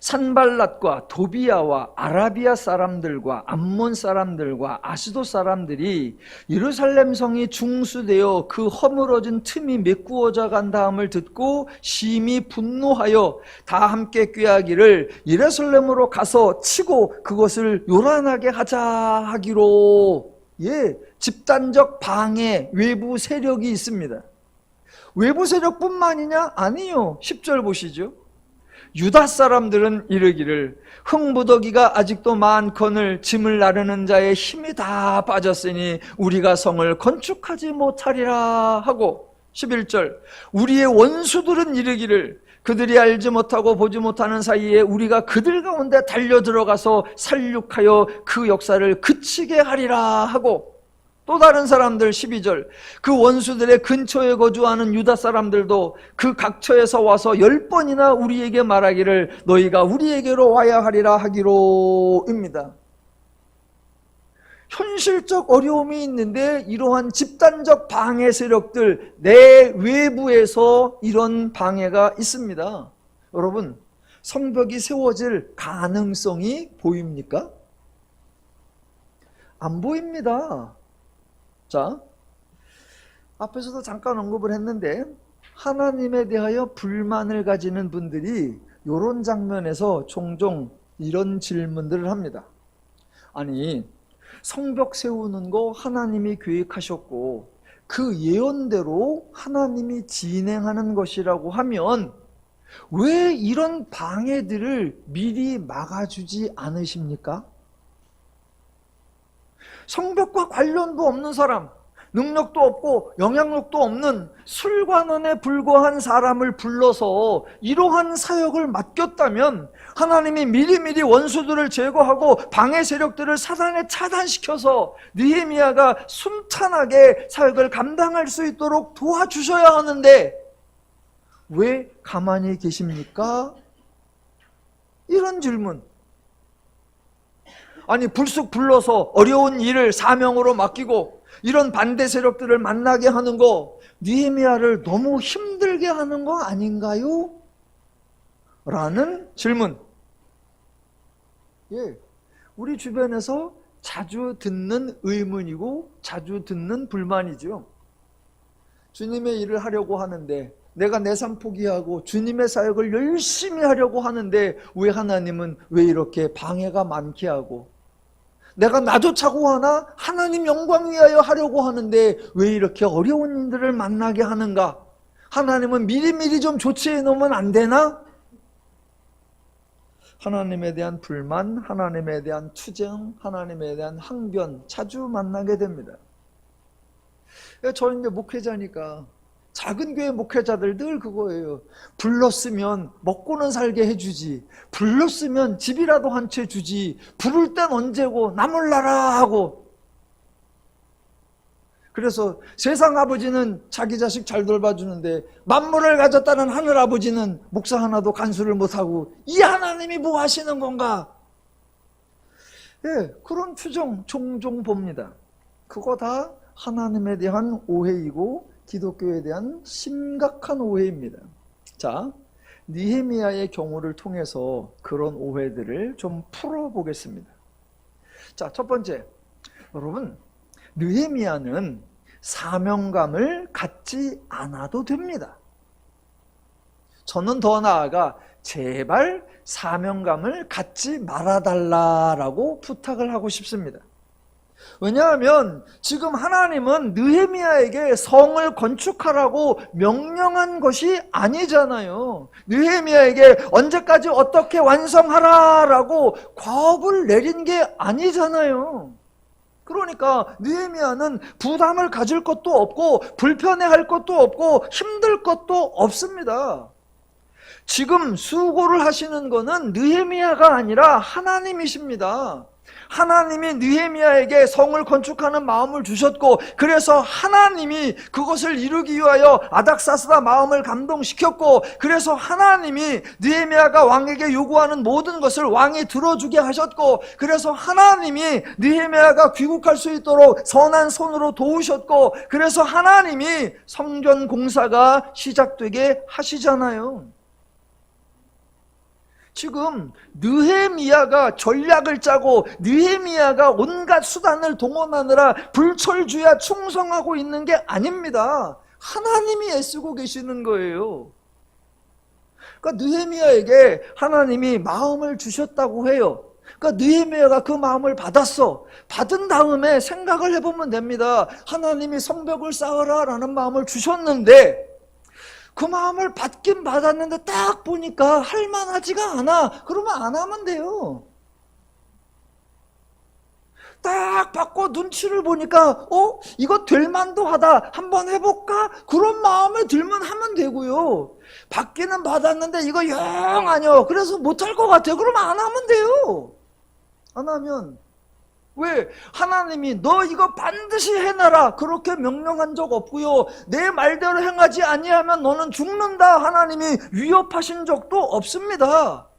산발랏과 도비아와 아라비아 사람들과 암몬 사람들과 아스도 사람들이 예루살렘 성이 중수되어 그 허물어진 틈이 메꾸어져 간 다음을 듣고 심히 분노하여 다 함께 꾀하기를 예루살렘으로 가서 치고 그것을 요란하게 하자 하기로. 집단적 방해, 외부 세력이 있습니다. 외부 세력뿐만이냐? 아니요. 10절 보시죠. 유다 사람들은 이르기를 흥부더기가 아직도 많거늘 짐을 나르는 자의 힘이 다 빠졌으니 우리가 성을 건축하지 못하리라 하고, 11절 우리의 원수들은 이르기를 그들이 알지 못하고 보지 못하는 사이에 우리가 그들 가운데 달려 들어가서 살육하여 그 역사를 그치게 하리라 하고, 또 다른 사람들 12절 그 원수들의 근처에 거주하는 유다 사람들도 그 각처에서 와서 10번이나 우리에게 말하기를 너희가 우리에게로 와야 하리라 하기로입니다. 현실적 어려움이 있는데 이러한 집단적 방해 세력들, 내 외부에서 이런 방해가 있습니다. 여러분, 성벽이 세워질 가능성이 보입니까? 안 보입니다. 자, 앞에서도 잠깐 언급을 했는데 하나님에 대하여 불만을 가지는 분들이 이런 장면에서 종종 이런 질문들을 합니다. 아니, 성벽 세우는 거 하나님이 계획하셨고 그 예언대로 하나님이 진행하는 것이라고 하면 왜 이런 방해들을 미리 막아주지 않으십니까? 성벽과 관련도 없는 사람, 능력도 없고 영향력도 없는 술관원에 불과한 사람을 불러서 이러한 사역을 맡겼다면 하나님이 미리미리 원수들을 제거하고 방해 세력들을 사단에 차단시켜서 느헤미야가 순탄하게 사역을 감당할 수 있도록 도와주셔야 하는데 왜 가만히 계십니까? 이런 질문. 아니, 불쑥 불러서 어려운 일을 사명으로 맡기고 이런 반대 세력들을 만나게 하는 거 느헤미야를 너무 힘들게 하는 거 아닌가요? 라는 질문. 우리 주변에서 자주 듣는 의문이고 자주 듣는 불만이죠. 주님의 일을 하려고 하는데 내가 내 삶 포기하고 주님의 사역을 열심히 하려고 하는데 왜 하나님은 왜 이렇게 방해가 많게 하고, 내가 나조차고 하나 하나님 영광 위하여 하려고 하는데 왜 이렇게 어려운 일들을 만나게 하는가? 하나님은 미리미리 좀 조치해 놓으면 안 되나? 하나님에 대한 불만, 하나님에 대한 투정, 하나님에 대한 항변 자주 만나게 됩니다. 저는 이제 목회자니까 작은 교회 목회자들 늘 그거예요. 불렀으면 먹고는 살게 해주지, 불렀으면 집이라도 한 채 주지, 부를 땐 언제고 나 몰라라 하고. 그래서 세상 아버지는 자기 자식 잘 돌봐주는데 만물을 가졌다는 하늘 아버지는 목사 하나도 간수를 못하고 이 하나님이 뭐 하시는 건가? 그런 추정 종종 봅니다. 그거 다 하나님에 대한 오해이고 기독교에 대한 심각한 오해입니다. 자, 느헤미야의 경우를 통해서 그런 오해들을 좀 풀어보겠습니다. 자, 첫 번째, 여러분, 느헤미야는 사명감을 갖지 않아도 됩니다. 저는 더 나아가 제발 사명감을 갖지 말아달라고 부탁을 하고 싶습니다. 왜냐하면 지금 하나님은 느헤미야에게 성을 건축하라고 명령한 것이 아니잖아요. 느헤미야에게 언제까지 어떻게 완성하라라고 과업을 내린 게 아니잖아요. 그러니까 느헤미야는 부담을 가질 것도 없고 불편해할 것도 없고 힘들 것도 없습니다. 지금 수고를 하시는 것은 느헤미야가 아니라 하나님이십니다. 하나님이 느헤미야에게 성을 건축하는 마음을 주셨고, 그래서 하나님이 그것을 이루기 위하여 아닥사스다 마음을 감동시켰고, 그래서 하나님이 느헤미야가 왕에게 요구하는 모든 것을 왕이 들어주게 하셨고, 그래서 하나님이 느헤미야가 귀국할 수 있도록 선한 손으로 도우셨고, 그래서 하나님이 성전 공사가 시작되게 하시잖아요. 지금 느헤미야가 전략을 짜고 느헤미야가 온갖 수단을 동원하느라 불철주야 충성하고 있는 게 아닙니다. 하나님이 애쓰고 계시는 거예요. 그러니까 느헤미야에게 하나님이 마음을 주셨다고 해요. 그러니까 느헤미야가 그 마음을 받았어. 받은 다음에 생각을 해보면 됩니다. 하나님이 성벽을 쌓으라 라는 마음을 주셨는데 그 마음을 받긴 받았는데 딱 보니까 할만하지가 않아. 그러면 안 하면 돼요. 딱 받고 눈치를 보니까 이거 될 만도 하다. 한번 해볼까? 그런 마음에 들면 하면 되고요. 받기는 받았는데 이거 영 아니요. 그래서 못할 것 같아요. 그러면 안 하면 돼요. 안 하면 왜? 하나님이 너 이거 반드시 해놔라 그렇게 명령한 적 없고요. 내 말대로 행하지 아니하면 너는 죽는다 하나님이 위협하신 적도 없습니다.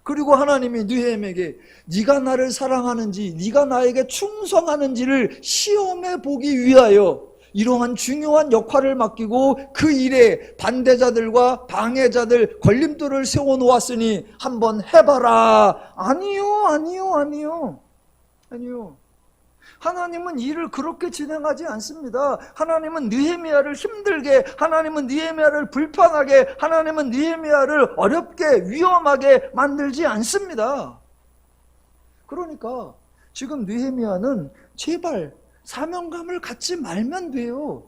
그리고 하나님이 느헤미야에게 네가 나를 사랑하는지 네가 나에게 충성하는지를 시험해 보기 위하여 이러한 중요한 역할을 맡기고 그 일에 반대자들과 방해자들 걸림돌을 세워놓았으니 한번 해봐라. 아니요. 하나님은 일을 그렇게 진행하지 않습니다. 하나님은 느헤미야를 힘들게, 하나님은 느헤미야를 불편하게, 하나님은 느헤미야를 어렵게, 위험하게 만들지 않습니다. 그러니까 지금 느헤미야는 제발 사명감을 갖지 말면 돼요.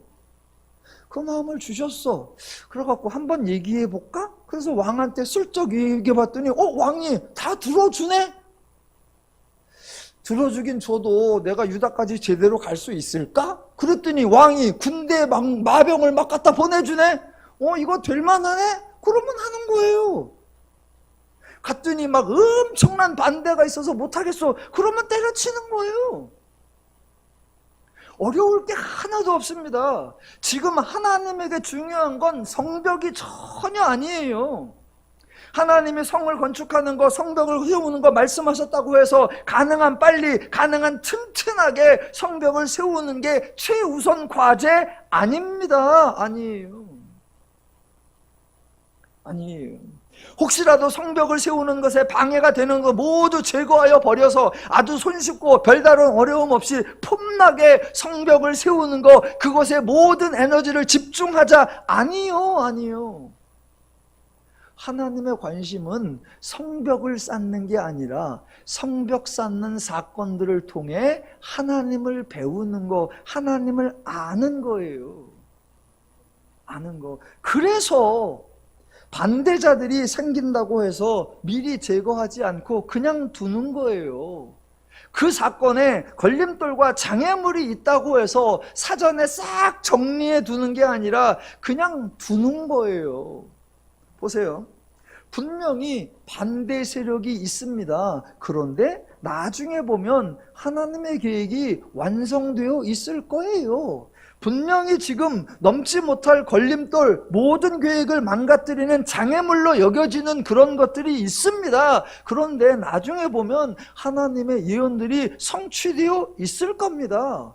그 마음을 주셨어. 그래갖고 한번 얘기해 볼까? 그래서 왕한테 슬쩍 얘기해 봤더니 왕이 다 들어주네? 들어주긴 줘도 내가 유다까지 제대로 갈 수 있을까? 그랬더니 왕이 군대 마병을 막 갖다 보내주네? 이거 될만하네? 그러면 하는 거예요. 갔더니 막 엄청난 반대가 있어서 못하겠어. 그러면 때려치는 거예요. 어려울 게 하나도 없습니다. 지금 하나님에게 중요한 건 성벽이 전혀 아니에요. 하나님이 성을 건축하는 거, 성벽을 세우는 거 말씀하셨다고 해서 가능한 빨리, 가능한 튼튼하게 성벽을 세우는 게 최우선 과제 아닙니다. 아니에요. 혹시라도 성벽을 세우는 것에 방해가 되는 거 모두 제거하여 버려서 아주 손쉽고 별다른 어려움 없이 폼나게 성벽을 세우는 거, 그것에 모든 에너지를 집중하자. 아니요. 하나님의 관심은 성벽을 쌓는 게 아니라 성벽 쌓는 사건들을 통해 하나님을 배우는 거, 하나님을 아는 거예요. 아는 거. 그래서 반대자들이 생긴다고 해서 미리 제거하지 않고 그냥 두는 거예요. 그 사건에 걸림돌과 장애물이 있다고 해서 사전에 싹 정리해 두는 게 아니라 그냥 두는 거예요. 보세요. 분명히 반대 세력이 있습니다. 그런데 나중에 보면 하나님의 계획이 완성되어 있을 거예요. 분명히 지금 넘지 못할 걸림돌, 모든 계획을 망가뜨리는 장애물로 여겨지는 그런 것들이 있습니다. 그런데 나중에 보면 하나님의 예언들이 성취되어 있을 겁니다.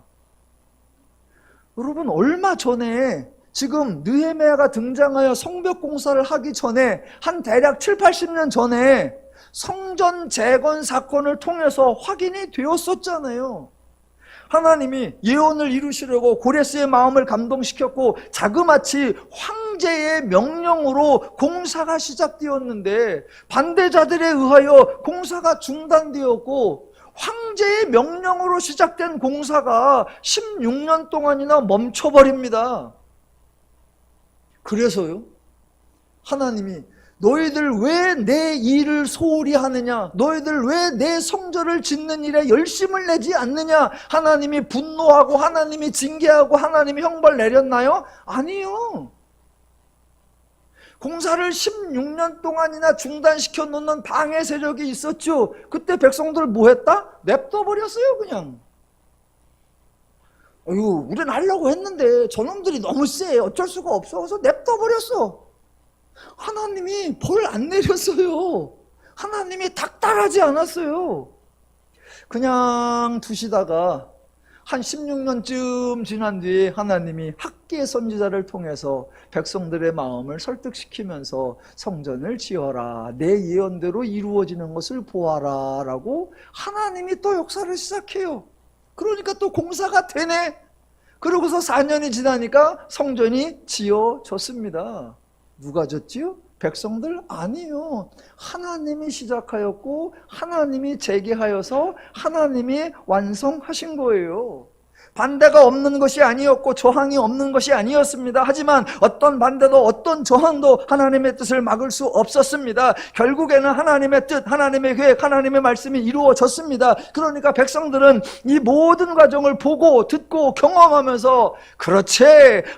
여러분, 얼마 전에 지금 느헤미야가 등장하여 성벽 공사를 하기 전에 한 대략 7, 80년 전에 성전 재건 사건을 통해서 확인이 되었었잖아요. 하나님이 예언을 이루시려고 고레스의 마음을 감동시켰고 자그마치 황제의 명령으로 공사가 시작되었는데 반대자들에 의하여 공사가 중단되었고 황제의 명령으로 시작된 공사가 16년 동안이나 멈춰버립니다. 그래서요, 하나님이 너희들 왜 내 일을 소홀히 하느냐? 너희들 왜 내 성전을 짓는 일에 열심을 내지 않느냐? 하나님이 분노하고 하나님이 징계하고 하나님이 형벌 내렸나요? 아니요. 공사를 16년 동안이나 중단시켜 놓는 방해 세력이 있었죠. 그때 백성들 뭐 했다? 냅둬 버렸어요, 그냥. 우린 하려고 했는데 저놈들이 너무 세. 어쩔 수가 없어서 냅둬 버렸어. 하나님이 벌 안 내렸어요. 하나님이 닥달하지 않았어요. 그냥 두시다가 한 16년쯤 지난 뒤에 하나님이 학기의 선지자를 통해서 백성들의 마음을 설득시키면서 성전을 지어라, 내 예언대로 이루어지는 것을 보아라 라고 하나님이 또 역사를 시작해요. 그러니까 또 공사가 되네. 그러고서 4년이 지나니까 성전이 지어졌습니다. 누가 졌지요? 백성들? 아니요. 하나님이 시작하였고 하나님이 재개하여서 하나님이 완성하신 거예요. 반대가 없는 것이 아니었고 저항이 없는 것이 아니었습니다. 하지만 어떤 반대도 어떤 저항도 하나님의 뜻을 막을 수 없었습니다. 결국에는 하나님의 뜻, 하나님의 계획, 하나님의 말씀이 이루어졌습니다. 그러니까 백성들은 이 모든 과정을 보고 듣고 경험하면서 그렇지,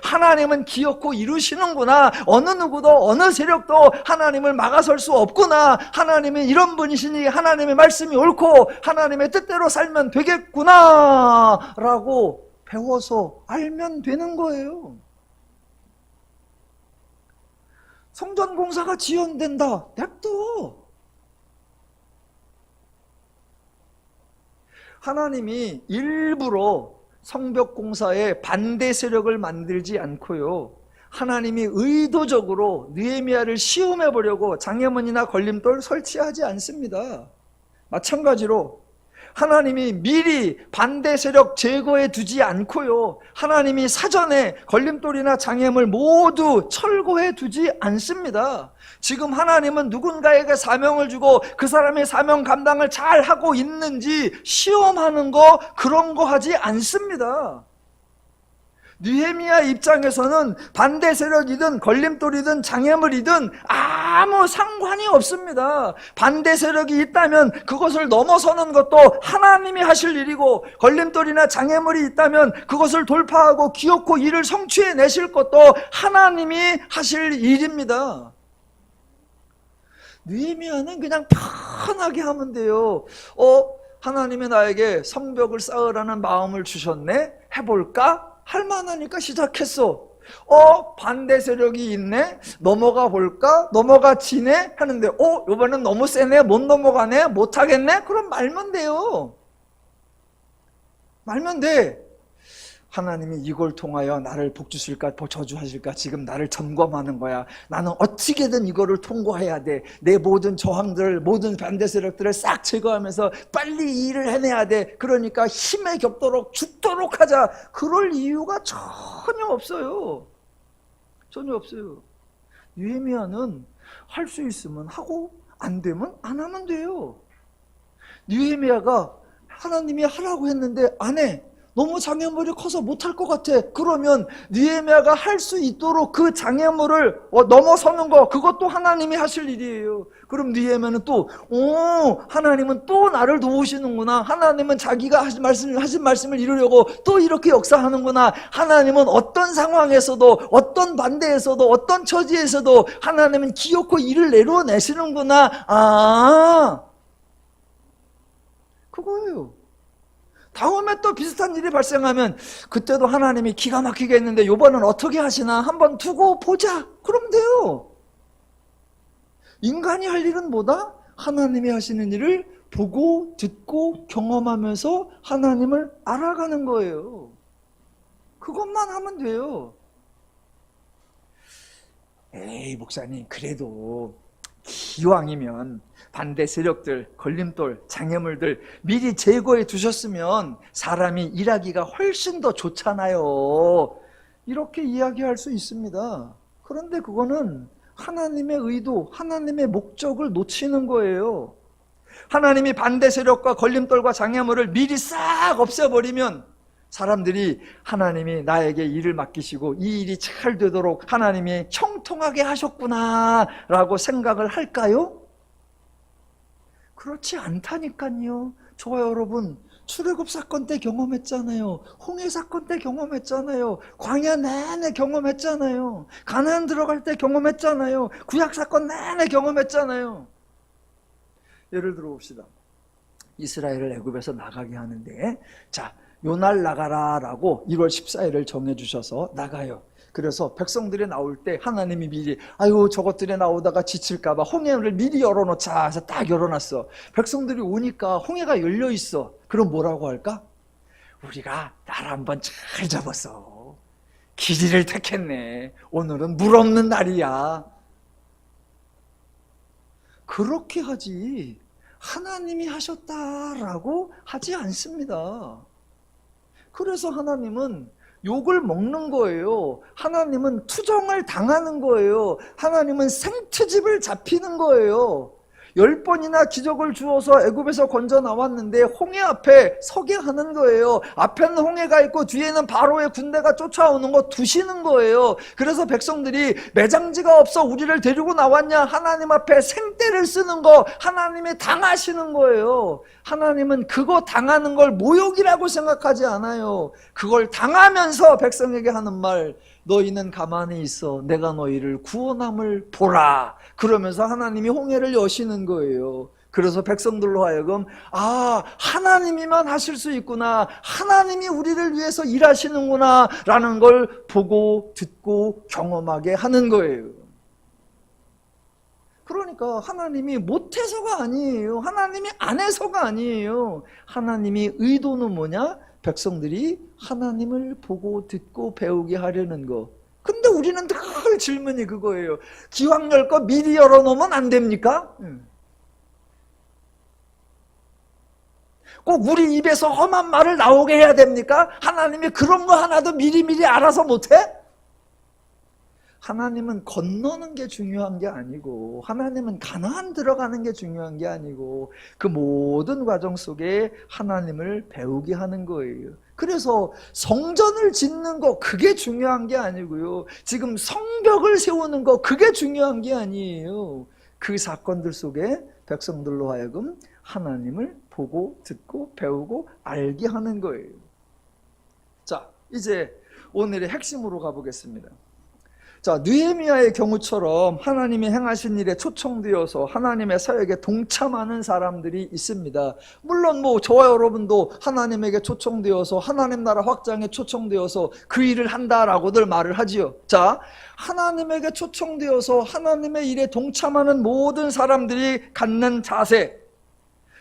하나님은 기어코 이루시는구나. 어느 누구도 어느 세력도 하나님을 막아설 수 없구나. 하나님이 이런 분이시니 하나님의 말씀이 옳고 하나님의 뜻대로 살면 되겠구나 라고 배워서 알면 되는 거예요. 성전 공사가 지연된다. 냅둬. 하나님이 일부러 성벽 공사에 반대 세력을 만들지 않고요, 하나님이 의도적으로 느헤미야를 시험해 보려고 장애문이나 걸림돌 설치하지 않습니다. 마찬가지로 하나님이 미리 반대 세력 제거해 두지 않고요, 하나님이 사전에 걸림돌이나 장애물 모두 철거해 두지 않습니다. 지금 하나님은 누군가에게 사명을 주고 그 사람의 사명 감당을 잘 하고 있는지 시험하는 거, 그런 거 하지 않습니다. 느헤미야 입장에서는 반대 세력이든 걸림돌이든 장애물이든 아무 상관이 없습니다. 반대 세력이 있다면 그것을 넘어서는 것도 하나님이 하실 일이고, 걸림돌이나 장애물이 있다면 그것을 돌파하고 기어코 이를 성취해 내실 것도 하나님이 하실 일입니다. 느헤미야는 그냥 편하게 하면 돼요. 하나님이 나에게 성벽을 쌓으라는 마음을 주셨네? 해볼까? 할만하니까 시작했어. 반대 세력이 있네? 넘어가 볼까? 넘어가 지네? 하는데 이번엔 너무 세네? 못 넘어가네? 못하겠네? 그럼 말면 돼요. 말면 돼. 하나님이 이걸 통하여 나를 복주실까 저주하실까 지금 나를 점검하는 거야. 나는 어떻게든 이거를 통과해야 돼. 내 모든 저항들, 모든 반대 세력들을 싹 제거하면서 빨리 이 일을 해내야 돼. 그러니까 힘에 겹도록 죽도록 하자. 그럴 이유가 전혀 없어요. 전혀 없어요. 느헤미야는 할 수 있으면 하고 안 되면 안 하면 돼요. 느헤미야가 하나님이 하라고 했는데 안 해. 너무 장애물이 커서 못할 것 같아. 그러면 느헤미야가 할 수 있도록 그 장애물을 넘어서는 거, 그것도 하나님이 하실 일이에요. 그럼 느헤미야는 또 하나님은 또 나를 도우시는구나. 하나님은 자기가 하신 말씀을 이루려고 또 이렇게 역사하는구나. 하나님은 어떤 상황에서도, 어떤 반대에서도, 어떤 처지에서도 하나님은 기어코 일을 내려내시는구나. 그거예요. 다음에 또 비슷한 일이 발생하면 그때도 하나님이 기가 막히게 했는데 이번엔 어떻게 하시나 한번 두고 보자. 그럼 돼요. 인간이 할 일은 뭐다? 하나님이 하시는 일을 보고 듣고 경험하면서 하나님을 알아가는 거예요. 그것만 하면 돼요. 에이 목사님, 그래도 기왕이면 반대 세력들, 걸림돌, 장애물들 미리 제거해 두셨으면 사람이 일하기가 훨씬 더 좋잖아요. 이렇게 이야기할 수 있습니다. 그런데 그거는 하나님의 의도, 하나님의 목적을 놓치는 거예요. 하나님이 반대 세력과 걸림돌과 장애물을 미리 싹 없애버리면 사람들이 하나님이 나에게 일을 맡기시고 이 일이 잘 되도록 하나님이 형통하게 하셨구나 라고 생각을 할까요? 그렇지 않다니까요. 저와 여러분, 출애굽 사건 때 경험했잖아요. 홍해 사건 때 경험했잖아요. 광야 내내 경험했잖아요. 가나안 들어갈 때 경험했잖아요. 구약 사건 내내 경험했잖아요. 예를 들어 봅시다. 이스라엘을 애굽에서 나가게 하는데, 자, 요날 나가라 라고 1월 14일을 정해주셔서 나가요. 그래서 백성들이 나올 때 하나님이 미리 저것들이 나오다가 지칠까봐 홍해를 미리 열어놓자 해서 딱 열어놨어. 백성들이 오니까 홍해가 열려있어. 그럼 뭐라고 할까? 우리가 날 한번 잘 잡았어. 길이를 택했네. 오늘은 물 없는 날이야. 그렇게 하지 하나님이 하셨다라고 하지 않습니다. 그래서 하나님은 욕을 먹는 거예요. 하나님은 투정을 당하는 거예요. 하나님은 생트집을 잡히는 거예요. 10번이나 기적을 주어서 애굽에서 건져 나왔는데 홍해 앞에 서게 하는 거예요. 앞에는 홍해가 있고 뒤에는 바로의 군대가 쫓아오는 거 두시는 거예요. 그래서 백성들이 매장지가 없어 우리를 데리고 나왔냐, 하나님 앞에 생떼를 쓰는 거 하나님이 당하시는 거예요. 하나님은 그거 당하는 걸 모욕이라고 생각하지 않아요. 그걸 당하면서 백성에게 하는 말, 너희는 가만히 있어 내가 너희를 구원함을 보라. 그러면서 하나님이 홍해를 여시는 거예요. 그래서 백성들로 하여금 하나님이만 하실 수 있구나, 하나님이 우리를 위해서 일하시는구나 라는 걸 보고 듣고 경험하게 하는 거예요. 그러니까 하나님이 못해서가 아니에요. 하나님이 안 해서가 아니에요. 하나님이 의도는 뭐냐? 백성들이 하나님을 보고 듣고 배우게 하려는 거. 근데 우리는 늘 질문이 그거예요. 기왕 열 거 미리 열어놓으면 안 됩니까? 꼭 우리 입에서 험한 말을 나오게 해야 됩니까? 하나님이 그런 거 하나도 미리미리 알아서 못해? 하나님은 건너는 게 중요한 게 아니고, 하나님은 가나안 들어가는 게 중요한 게 아니고, 그 모든 과정 속에 하나님을 배우게 하는 거예요. 그래서 성전을 짓는 거 그게 중요한 게 아니고요, 지금 성벽을 세우는 거 그게 중요한 게 아니에요. 그 사건들 속에 백성들로 하여금 하나님을 보고 듣고 배우고 알게 하는 거예요. 자, 이제 오늘의 핵심으로 가보겠습니다. 자, 느헤미야의 경우처럼 하나님이 행하신 일에 초청되어서 하나님의 사역에 동참하는 사람들이 있습니다. 물론 저와 여러분도 하나님에게 초청되어서 하나님 나라 확장에 초청되어서 그 일을 한다라고들 말을 하지요. 자, 하나님에게 초청되어서 하나님의 일에 동참하는 모든 사람들이 갖는 자세,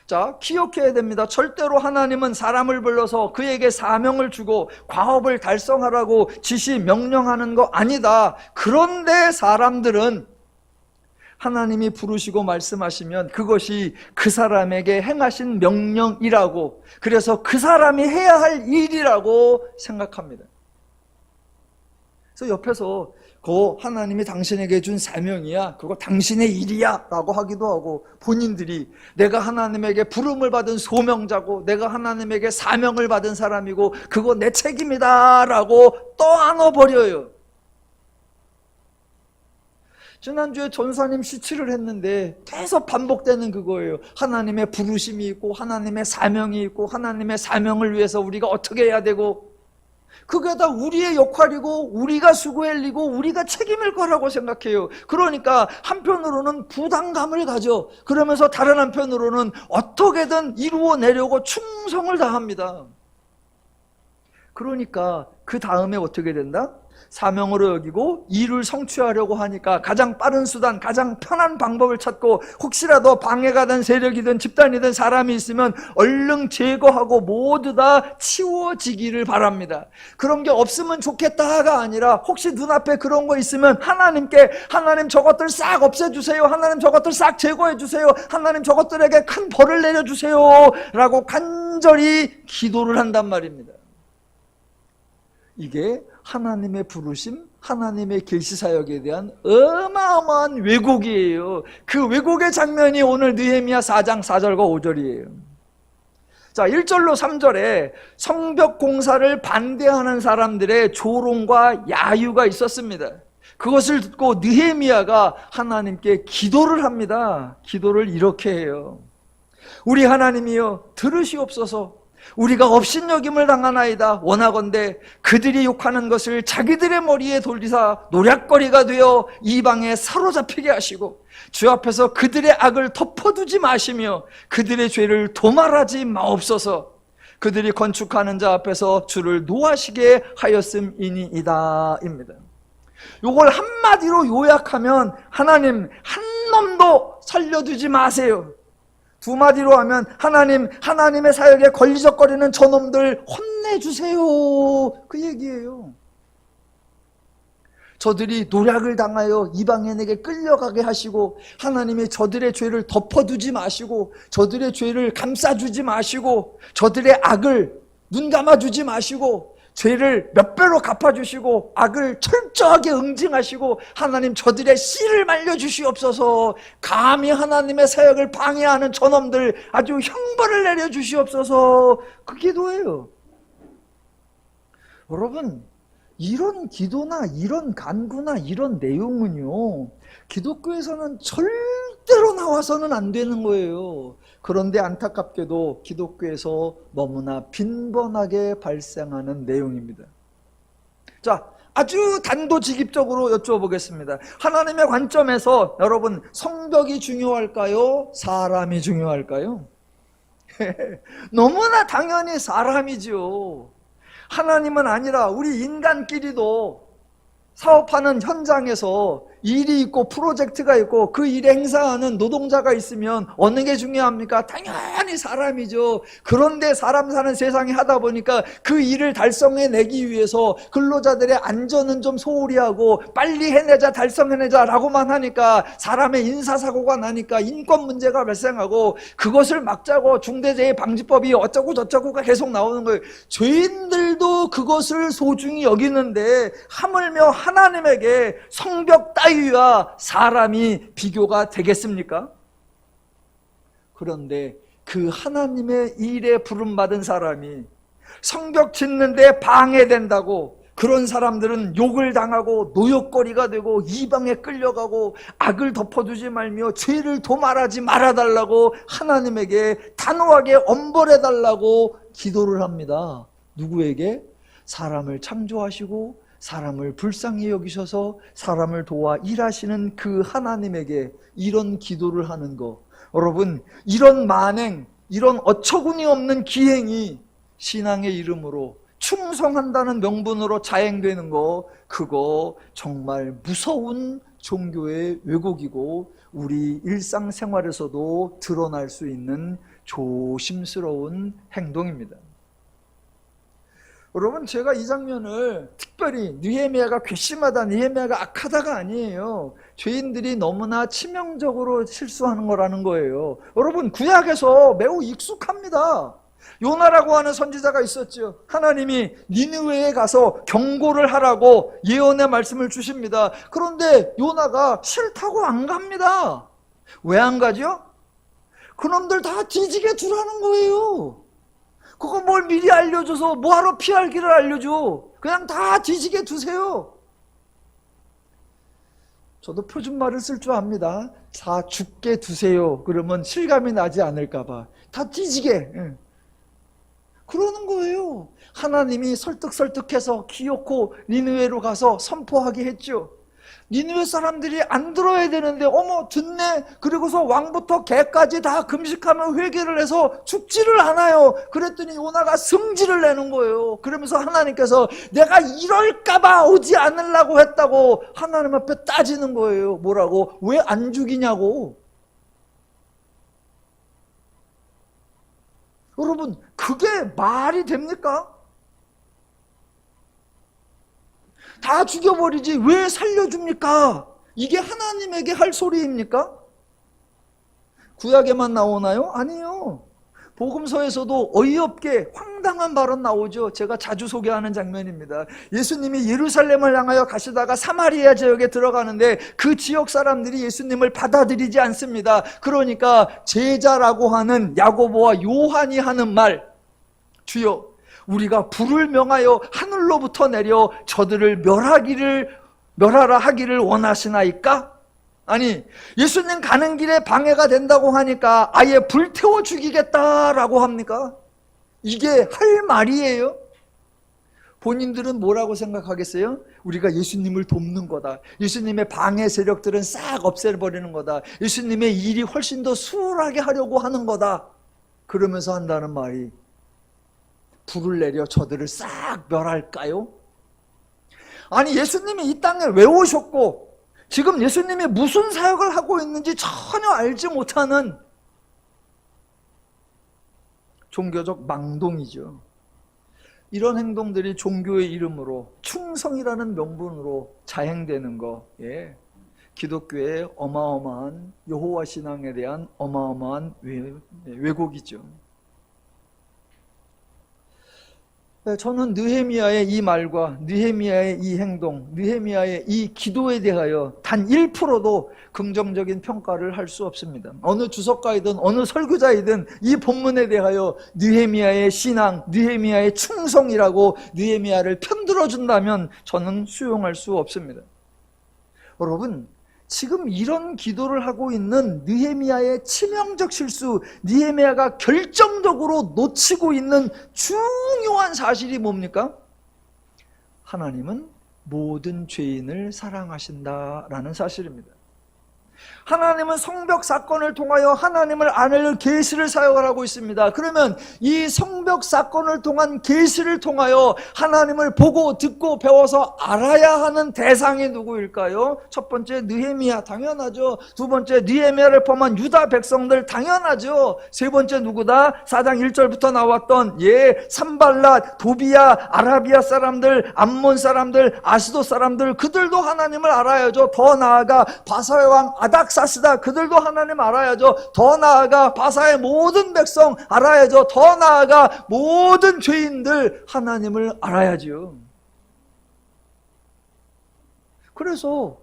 자, 기억해야 됩니다. 절대로 하나님은 사람을 불러서 그에게 사명을 주고 과업을 달성하라고 지시 명령하는 거 아니다. 그런데 사람들은 하나님이 부르시고 말씀하시면 그것이 그 사람에게 행하신 명령이라고, 그래서 그 사람이 해야 할 일이라고 생각합니다. 그래서 옆에서 하나님이 당신에게 준 사명이야, 그거 당신의 일이야 라고 하기도 하고, 본인들이 내가 하나님에게 부름을 받은 소명자고 내가 하나님에게 사명을 받은 사람이고 그거 내 책임이다 라고 떠안아버려요. 지난주에 전사님 시치를 했는데 계속 반복되는 그거예요. 하나님의 부르심이 있고 하나님의 사명이 있고 하나님의 사명을 위해서 우리가 어떻게 해야 되고, 그게 다 우리의 역할이고 우리가 수고할 일이고 우리가 책임일 거라고 생각해요. 그러니까 한편으로는 부담감을 가져, 그러면서 다른 한편으로는 어떻게든 이루어내려고 충성을 다합니다. 그러니까 그 다음에 어떻게 된다? 사명으로 여기고 일을 성취하려고 하니까 가장 빠른 수단, 가장 편한 방법을 찾고, 혹시라도 방해가 된 세력이든 집단이든 사람이 있으면 얼른 제거하고 모두 다 치워지기를 바랍니다. 그런 게 없으면 좋겠다가 아니라 혹시 눈앞에 그런 거 있으면 하나님께, 하나님 저것들 싹 없애주세요, 하나님 저것들 싹 제거해주세요, 하나님 저것들에게 큰 벌을 내려주세요 라고 간절히 기도를 한단 말입니다. 이게 하나님의 부르심, 하나님의 계시사역에 대한 어마어마한 왜곡이에요. 그 왜곡의 장면이 오늘 느헤미야 4장 4절과 5절이에요. 자, 1절로 3절에 성벽 공사를 반대하는 사람들의 조롱과 야유가 있었습니다. 그것을 듣고 느헤미야가 하나님께 기도를 합니다. 기도를 이렇게 해요. 우리 하나님이여, 들으시옵소서. 우리가 업신여김을 당하나이다. 원하건대 그들이 욕하는 것을 자기들의 머리에 돌리사 노략거리가 되어 이방에 사로잡히게 하시고, 주 앞에서 그들의 악을 덮어두지 마시며 그들의 죄를 도말하지 마옵소서. 그들이 건축하는 자 앞에서 주를 노하시게 하였음이니이다 입니다. 요걸 한마디로 요약하면, 하나님 한 놈도 살려두지 마세요. 두 마디로 하면 하나님의 사역에 걸리적거리는 저놈들 혼내주세요, 그 얘기예요. 저들이 노략을 당하여 이방인에게 끌려가게 하시고, 하나님이 저들의 죄를 덮어두지 마시고, 저들의 죄를 감싸주지 마시고, 저들의 악을 눈 감아주지 마시고, 죄를 몇 배로 갚아주시고, 악을 철저하게 응징하시고, 하나님 저들의 씨를 말려주시옵소서. 감히 하나님의 사역을 방해하는 저놈들 아주 형벌을 내려주시옵소서. 그 기도예요. 여러분, 이런 기도나 이런 간구나 이런 내용은요, 기독교에서는 절대로 나와서는 안 되는 거예요. 그런데 안타깝게도 기독교에서 너무나 빈번하게 발생하는 내용입니다. 자, 아주 단도직입적으로 여쭤보겠습니다. 하나님의 관점에서 여러분, 성벽이 중요할까요? 사람이 중요할까요? 너무나 당연히 사람이죠. 하나님은 아니라 우리 인간끼리도 사업하는 현장에서 일이 있고 프로젝트가 있고 그 일에 행사하는 노동자가 있으면 어느 게 중요합니까? 당연히 사람이죠. 그런데 사람 사는 세상에 하다 보니까 그 일을 달성해내기 위해서 근로자들의 안전은 좀 소홀히 하고 빨리 해내자, 달성해내자 라고만 하니까 사람의 인사사고가 나니까 인권 문제가 발생하고, 그것을 막자고 중대재해방지법이 어쩌고 저쩌고가 계속 나오는 거예요. 죄인들도 그것을 소중히 여기는데 하물며 하나님에게 성벽 따위와 사람이 비교가 되겠습니까? 그런데 그 하나님의 일에 부름받은 사람이 성벽 짓는데 방해된다고 그런 사람들은 욕을 당하고 노역거리가 되고 이방에 끌려가고 악을 덮어두지 말며 죄를 도말하지 말아달라고 하나님에게 단호하게 엄벌해달라고 기도를 합니다. 누구에게? 사람을 창조하시고 사람을 불쌍히 여기셔서 사람을 도와 일하시는 그 하나님에게 이런 기도를 하는 거. 여러분, 이런 만행, 이런 어처구니 없는 기행이 신앙의 이름으로 충성한다는 명분으로 자행되는 거, 그거 정말 무서운 종교의 왜곡이고 우리 일상생활에서도 드러날 수 있는 조심스러운 행동입니다. 여러분, 제가 이 장면을 특별히 느헤미야가 괘씸하다, 느헤미야가 악하다가 아니에요. 죄인들이 너무나 치명적으로 실수하는 거라는 거예요. 여러분, 구약에서 매우 익숙합니다. 요나라고 하는 선지자가 있었죠. 하나님이 니느웨에 가서 경고를 하라고 예언의 말씀을 주십니다. 그런데 요나가 싫다고 안 갑니다. 왜 안 가죠? 그놈들 다 뒤지게 두라는 거예요. 그거 뭘 미리 알려줘서 뭐하러 피할 길을 알려줘. 그냥 다 뒤지게 두세요. 저도 표준말을 쓸 줄 압니다. 다 죽게 두세요. 그러면 실감이 나지 않을까 봐. 다 뒤지게. 그러는 거예요. 하나님이 설득해서 기어코 니느웨로 가서 선포하게 했죠. 니느웨 사람들이 안 들어야 되는데 어머 듣네. 그리고서 왕부터 개까지 다 금식하며 회개를 해서 죽지를 않아요. 그랬더니 요나가 성질을 내는 거예요. 그러면서 하나님께서 내가 이럴까 봐 오지 않으려고 했다고 하나님 앞에 따지는 거예요. 뭐라고? 왜 안 죽이냐고. 여러분, 그게 말이 됩니까? 다 죽여버리지 왜 살려줍니까? 이게 하나님에게 할 소리입니까? 구약에만 나오나요? 아니요. 복음서에서도 어이없게 황당한 발언 나오죠. 제가 자주 소개하는 장면입니다. 예수님이 예루살렘을 향하여 가시다가 사마리아 지역에 들어가는데 그 지역 사람들이 예수님을 받아들이지 않습니다. 그러니까 제자라고 하는 야고보와 요한이 하는 말, 주여 우리가 불을 명하여 하늘로부터 내려 저들을 멸하라 하기를 원하시나이까? 아니, 예수님 가는 길에 방해가 된다고 하니까 아예 불태워 죽이겠다라고 합니까? 이게 할 말이에요? 본인들은 뭐라고 생각하겠어요? 우리가 예수님을 돕는 거다. 예수님의 방해 세력들은 싹 없애버리는 거다. 예수님의 일이 훨씬 더 수월하게 하려고 하는 거다. 그러면서 한다는 말이 불을 내려 저들을 싹 멸할까요? 아니, 예수님이 이 땅에 왜 오셨고 지금 예수님이 무슨 사역을 하고 있는지 전혀 알지 못하는 종교적 망동이죠. 이런 행동들이 종교의 이름으로 충성이라는 명분으로 자행되는 거, 기독교의 어마어마한 여호와 신앙에 대한 어마어마한 왜곡이죠. 저는 느헤미야의 이 말과 느헤미야의 이 행동, 느헤미야의 이 기도에 대하여 단 1%도 긍정적인 평가를 할 수 없습니다. 어느 주석가이든 어느 설교자이든 이 본문에 대하여 느헤미야의 신앙, 느헤미야의 충성이라고 느헤미야를 편들어준다면 저는 수용할 수 없습니다. 여러분, 지금 이런 기도를 하고 있는 느헤미야의 치명적 실수, 느헤미야가 결정적으로 놓치고 있는 중요한 사실이 뭡니까? 하나님은 모든 죄인을 사랑하신다라는 사실입니다. 하나님은 성벽 사건을 통하여 하나님을 아는 계시를 사역을 하고 있습니다. 그러면 이 성벽 사건을 통한 계시를 통하여 하나님을 보고 듣고 배워서 알아야 하는 대상이 누구일까요? 첫 번째 느헤미야, 당연하죠. 두 번째 느헤미야를 포함한 유다 백성들, 당연하죠. 세 번째 누구다? 4장 1절부터 나왔던 산발랏, 도비야, 아라비아 사람들, 암몬 사람들, 아스도 사람들, 그들도 하나님을 알아야죠. 더 나아가 바사의 왕 아닥사스다, 그들도 하나님 알아야죠. 더 나아가 바사의 모든 백성 알아야죠. 더 나아가 모든 죄인들 하나님을 알아야죠. 그래서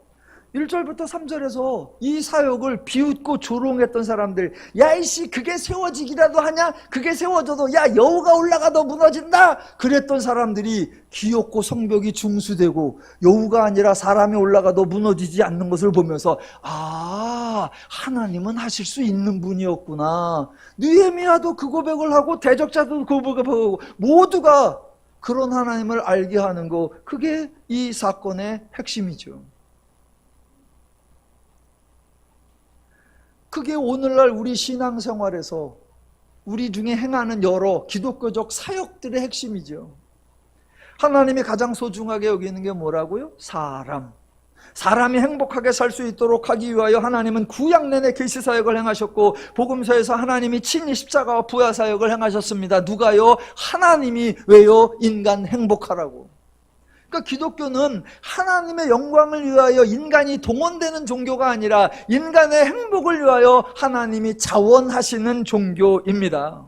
1절부터 3절에서 이 사역을 비웃고 조롱했던 사람들, 야 이씨 그게 세워지기라도 하냐? 그게 세워져도 야 여우가 올라가도 무너진다? 그랬던 사람들이 기엽고 성벽이 중수되고 여우가 아니라 사람이 올라가도 무너지지 않는 것을 보면서 아, 하나님은 하실 수 있는 분이었구나. 느헤미야도 그 고백을 하고 대적자도 그 고백을 하고 모두가 그런 하나님을 알게 하는 거, 그게 이 사건의 핵심이죠. 그게 오늘날 우리 신앙생활에서 우리 중에 행하는 여러 기독교적 사역들의 핵심이죠. 하나님이 가장 소중하게 여기는 게 뭐라고요? 사람이 행복하게 살 수 있도록 하기 위하여 하나님은 구약 내내 계시 사역을 행하셨고, 복음서에서 하나님이 친히 십자가와 부활 사역을 행하셨습니다. 누가요? 하나님이. 왜요? 인간 행복하라고. 그러니까 기독교는 하나님의 영광을 위하여 인간이 동원되는 종교가 아니라 인간의 행복을 위하여 하나님이 자원하시는 종교입니다.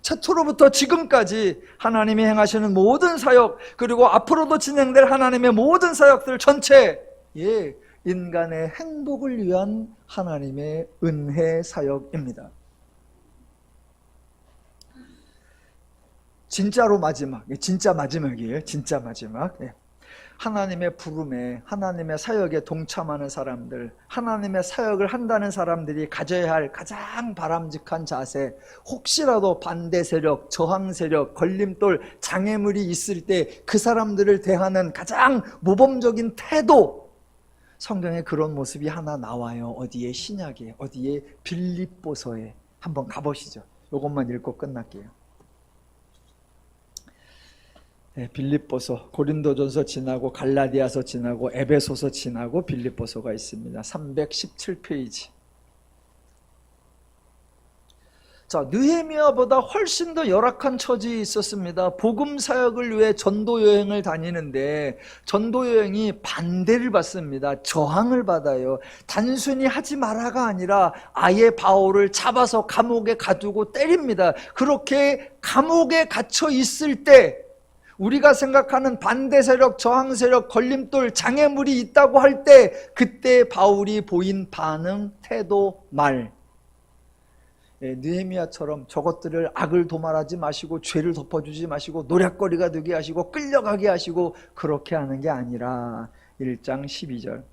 최초로부터 지금까지 하나님이 행하시는 모든 사역, 그리고 앞으로도 진행될 하나님의 모든 사역들 전체, 인간의 행복을 위한 하나님의 은혜 사역입니다. 진짜로 마지막, 진짜 마지막이에요. 진짜 마지막. 하나님의 부름에, 하나님의 사역에 동참하는 사람들, 하나님의 사역을 한다는 사람들이 가져야 할 가장 바람직한 자세, 혹시라도 반대 세력, 저항 세력, 걸림돌, 장애물이 있을 때 그 사람들을 대하는 가장 모범적인 태도, 성경에 그런 모습이 하나 나와요. 어디에? 신약에, 어디에? 빌립보서에. 한번 가보시죠. 이것만 읽고 끝날게요. 빌립보서, 고린도전서 지나고 갈라디아서 지나고 에베소서 지나고 빌립보서가 있습니다. 317페이지. 자, 느헤미야보다 훨씬 더 열악한 처지에 있었습니다. 복음 사역을 위해 전도 여행을 다니는데 전도 여행이 반대를 받습니다. 저항을 받아요. 단순히 하지 마라가 아니라 아예 바울을 잡아서 감옥에 가두고 때립니다. 그렇게 감옥에 갇혀 있을 때 우리가 생각하는 반대 세력, 저항 세력, 걸림돌, 장애물이 있다고 할 때 그때 바울이 보인 반응, 태도, 말, 느헤미야처럼 저것들을 악을 도말하지 마시고 죄를 덮어주지 마시고 노략거리가 되게 하시고 끌려가게 하시고 그렇게 하는 게 아니라 1장 12절부터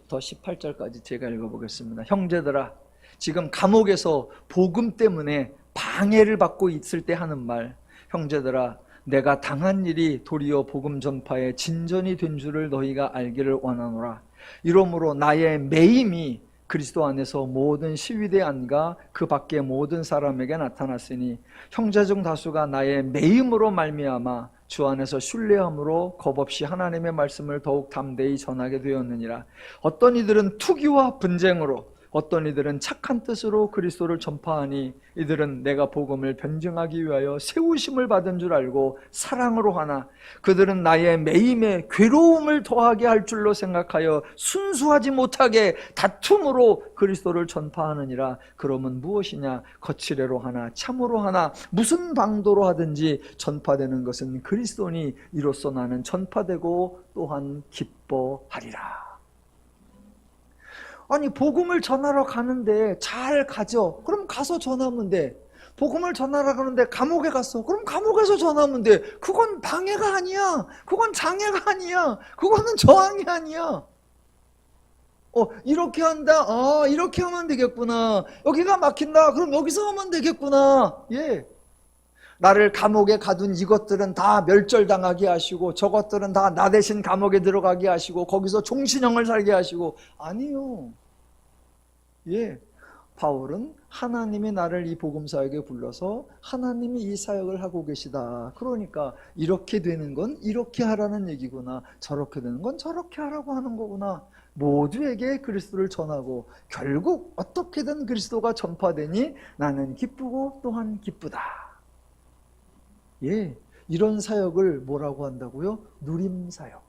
18절까지 제가 읽어보겠습니다. 형제들아, 지금 감옥에서 복음 때문에 방해를 받고 있을 때 하는 말, 형제들아, 내가 당한 일이 도리어 복음 전파에 진전이 된 줄을 너희가 알기를 원하노라. 이러므로 나의 매임이 그리스도 안에서 모든 시위대 안과 그 밖의 모든 사람에게 나타났으니 형제 중 다수가 나의 매임으로 말미암아 주 안에서 신뢰함으로 겁없이 하나님의 말씀을 더욱 담대히 전하게 되었느니라. 어떤 이들은 투기와 분쟁으로, 어떤 이들은 착한 뜻으로 그리스도를 전파하니 이들은 내가 복음을 변증하기 위하여 세우심을 받은 줄 알고 사랑으로 하나 그들은 나의 매임에 괴로움을 더하게 할 줄로 생각하여 순수하지 못하게 다툼으로 그리스도를 전파하느니라. 그러면 무엇이냐? 거칠애로 하나 참으로 하나 무슨 방도로 하든지 전파되는 것은 그리스도니 이로써 나는 전파되고 또한 기뻐하리라. 아니 복음을 전하러 가는데 잘 가죠. 그럼 가서 전하면 돼. 복음을 전하러 가는데 감옥에 갔어. 그럼 감옥에서 전하면 돼. 그건 방해가 아니야. 그건 장애가 아니야. 그거는 저항이 아니야. 이렇게 한다. 이렇게 하면 되겠구나. 여기가 막힌다. 그럼 여기서 하면 되겠구나. 예. 나를 감옥에 가둔 이것들은 다 멸절당하게 하시고 저것들은 다 나 대신 감옥에 들어가게 하시고 거기서 종신형을 살게 하시고 아니요. 예, 바울은 하나님이 나를 이 복음사역에 불러서 하나님이 이 사역을 하고 계시다. 그러니까 이렇게 되는 건 이렇게 하라는 얘기구나. 저렇게 되는 건 저렇게 하라고 하는 거구나. 모두에게 그리스도를 전하고 결국 어떻게든 그리스도가 전파되니 나는 기쁘고 또한 기쁘다. 예, 이런 사역을 뭐라고 한다고요? 누림사역.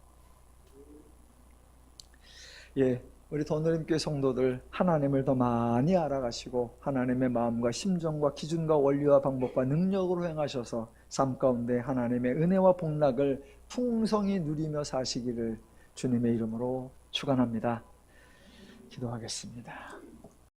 예, 우리 더누림교회 성도들 하나님을 더 많이 알아가시고 하나님의 마음과 심정과 기준과 원리와 방법과 능력으로 행하셔서 삶 가운데 하나님의 은혜와 복락을 풍성히 누리며 사시기를 주님의 이름으로 축원합니다. 기도하겠습니다.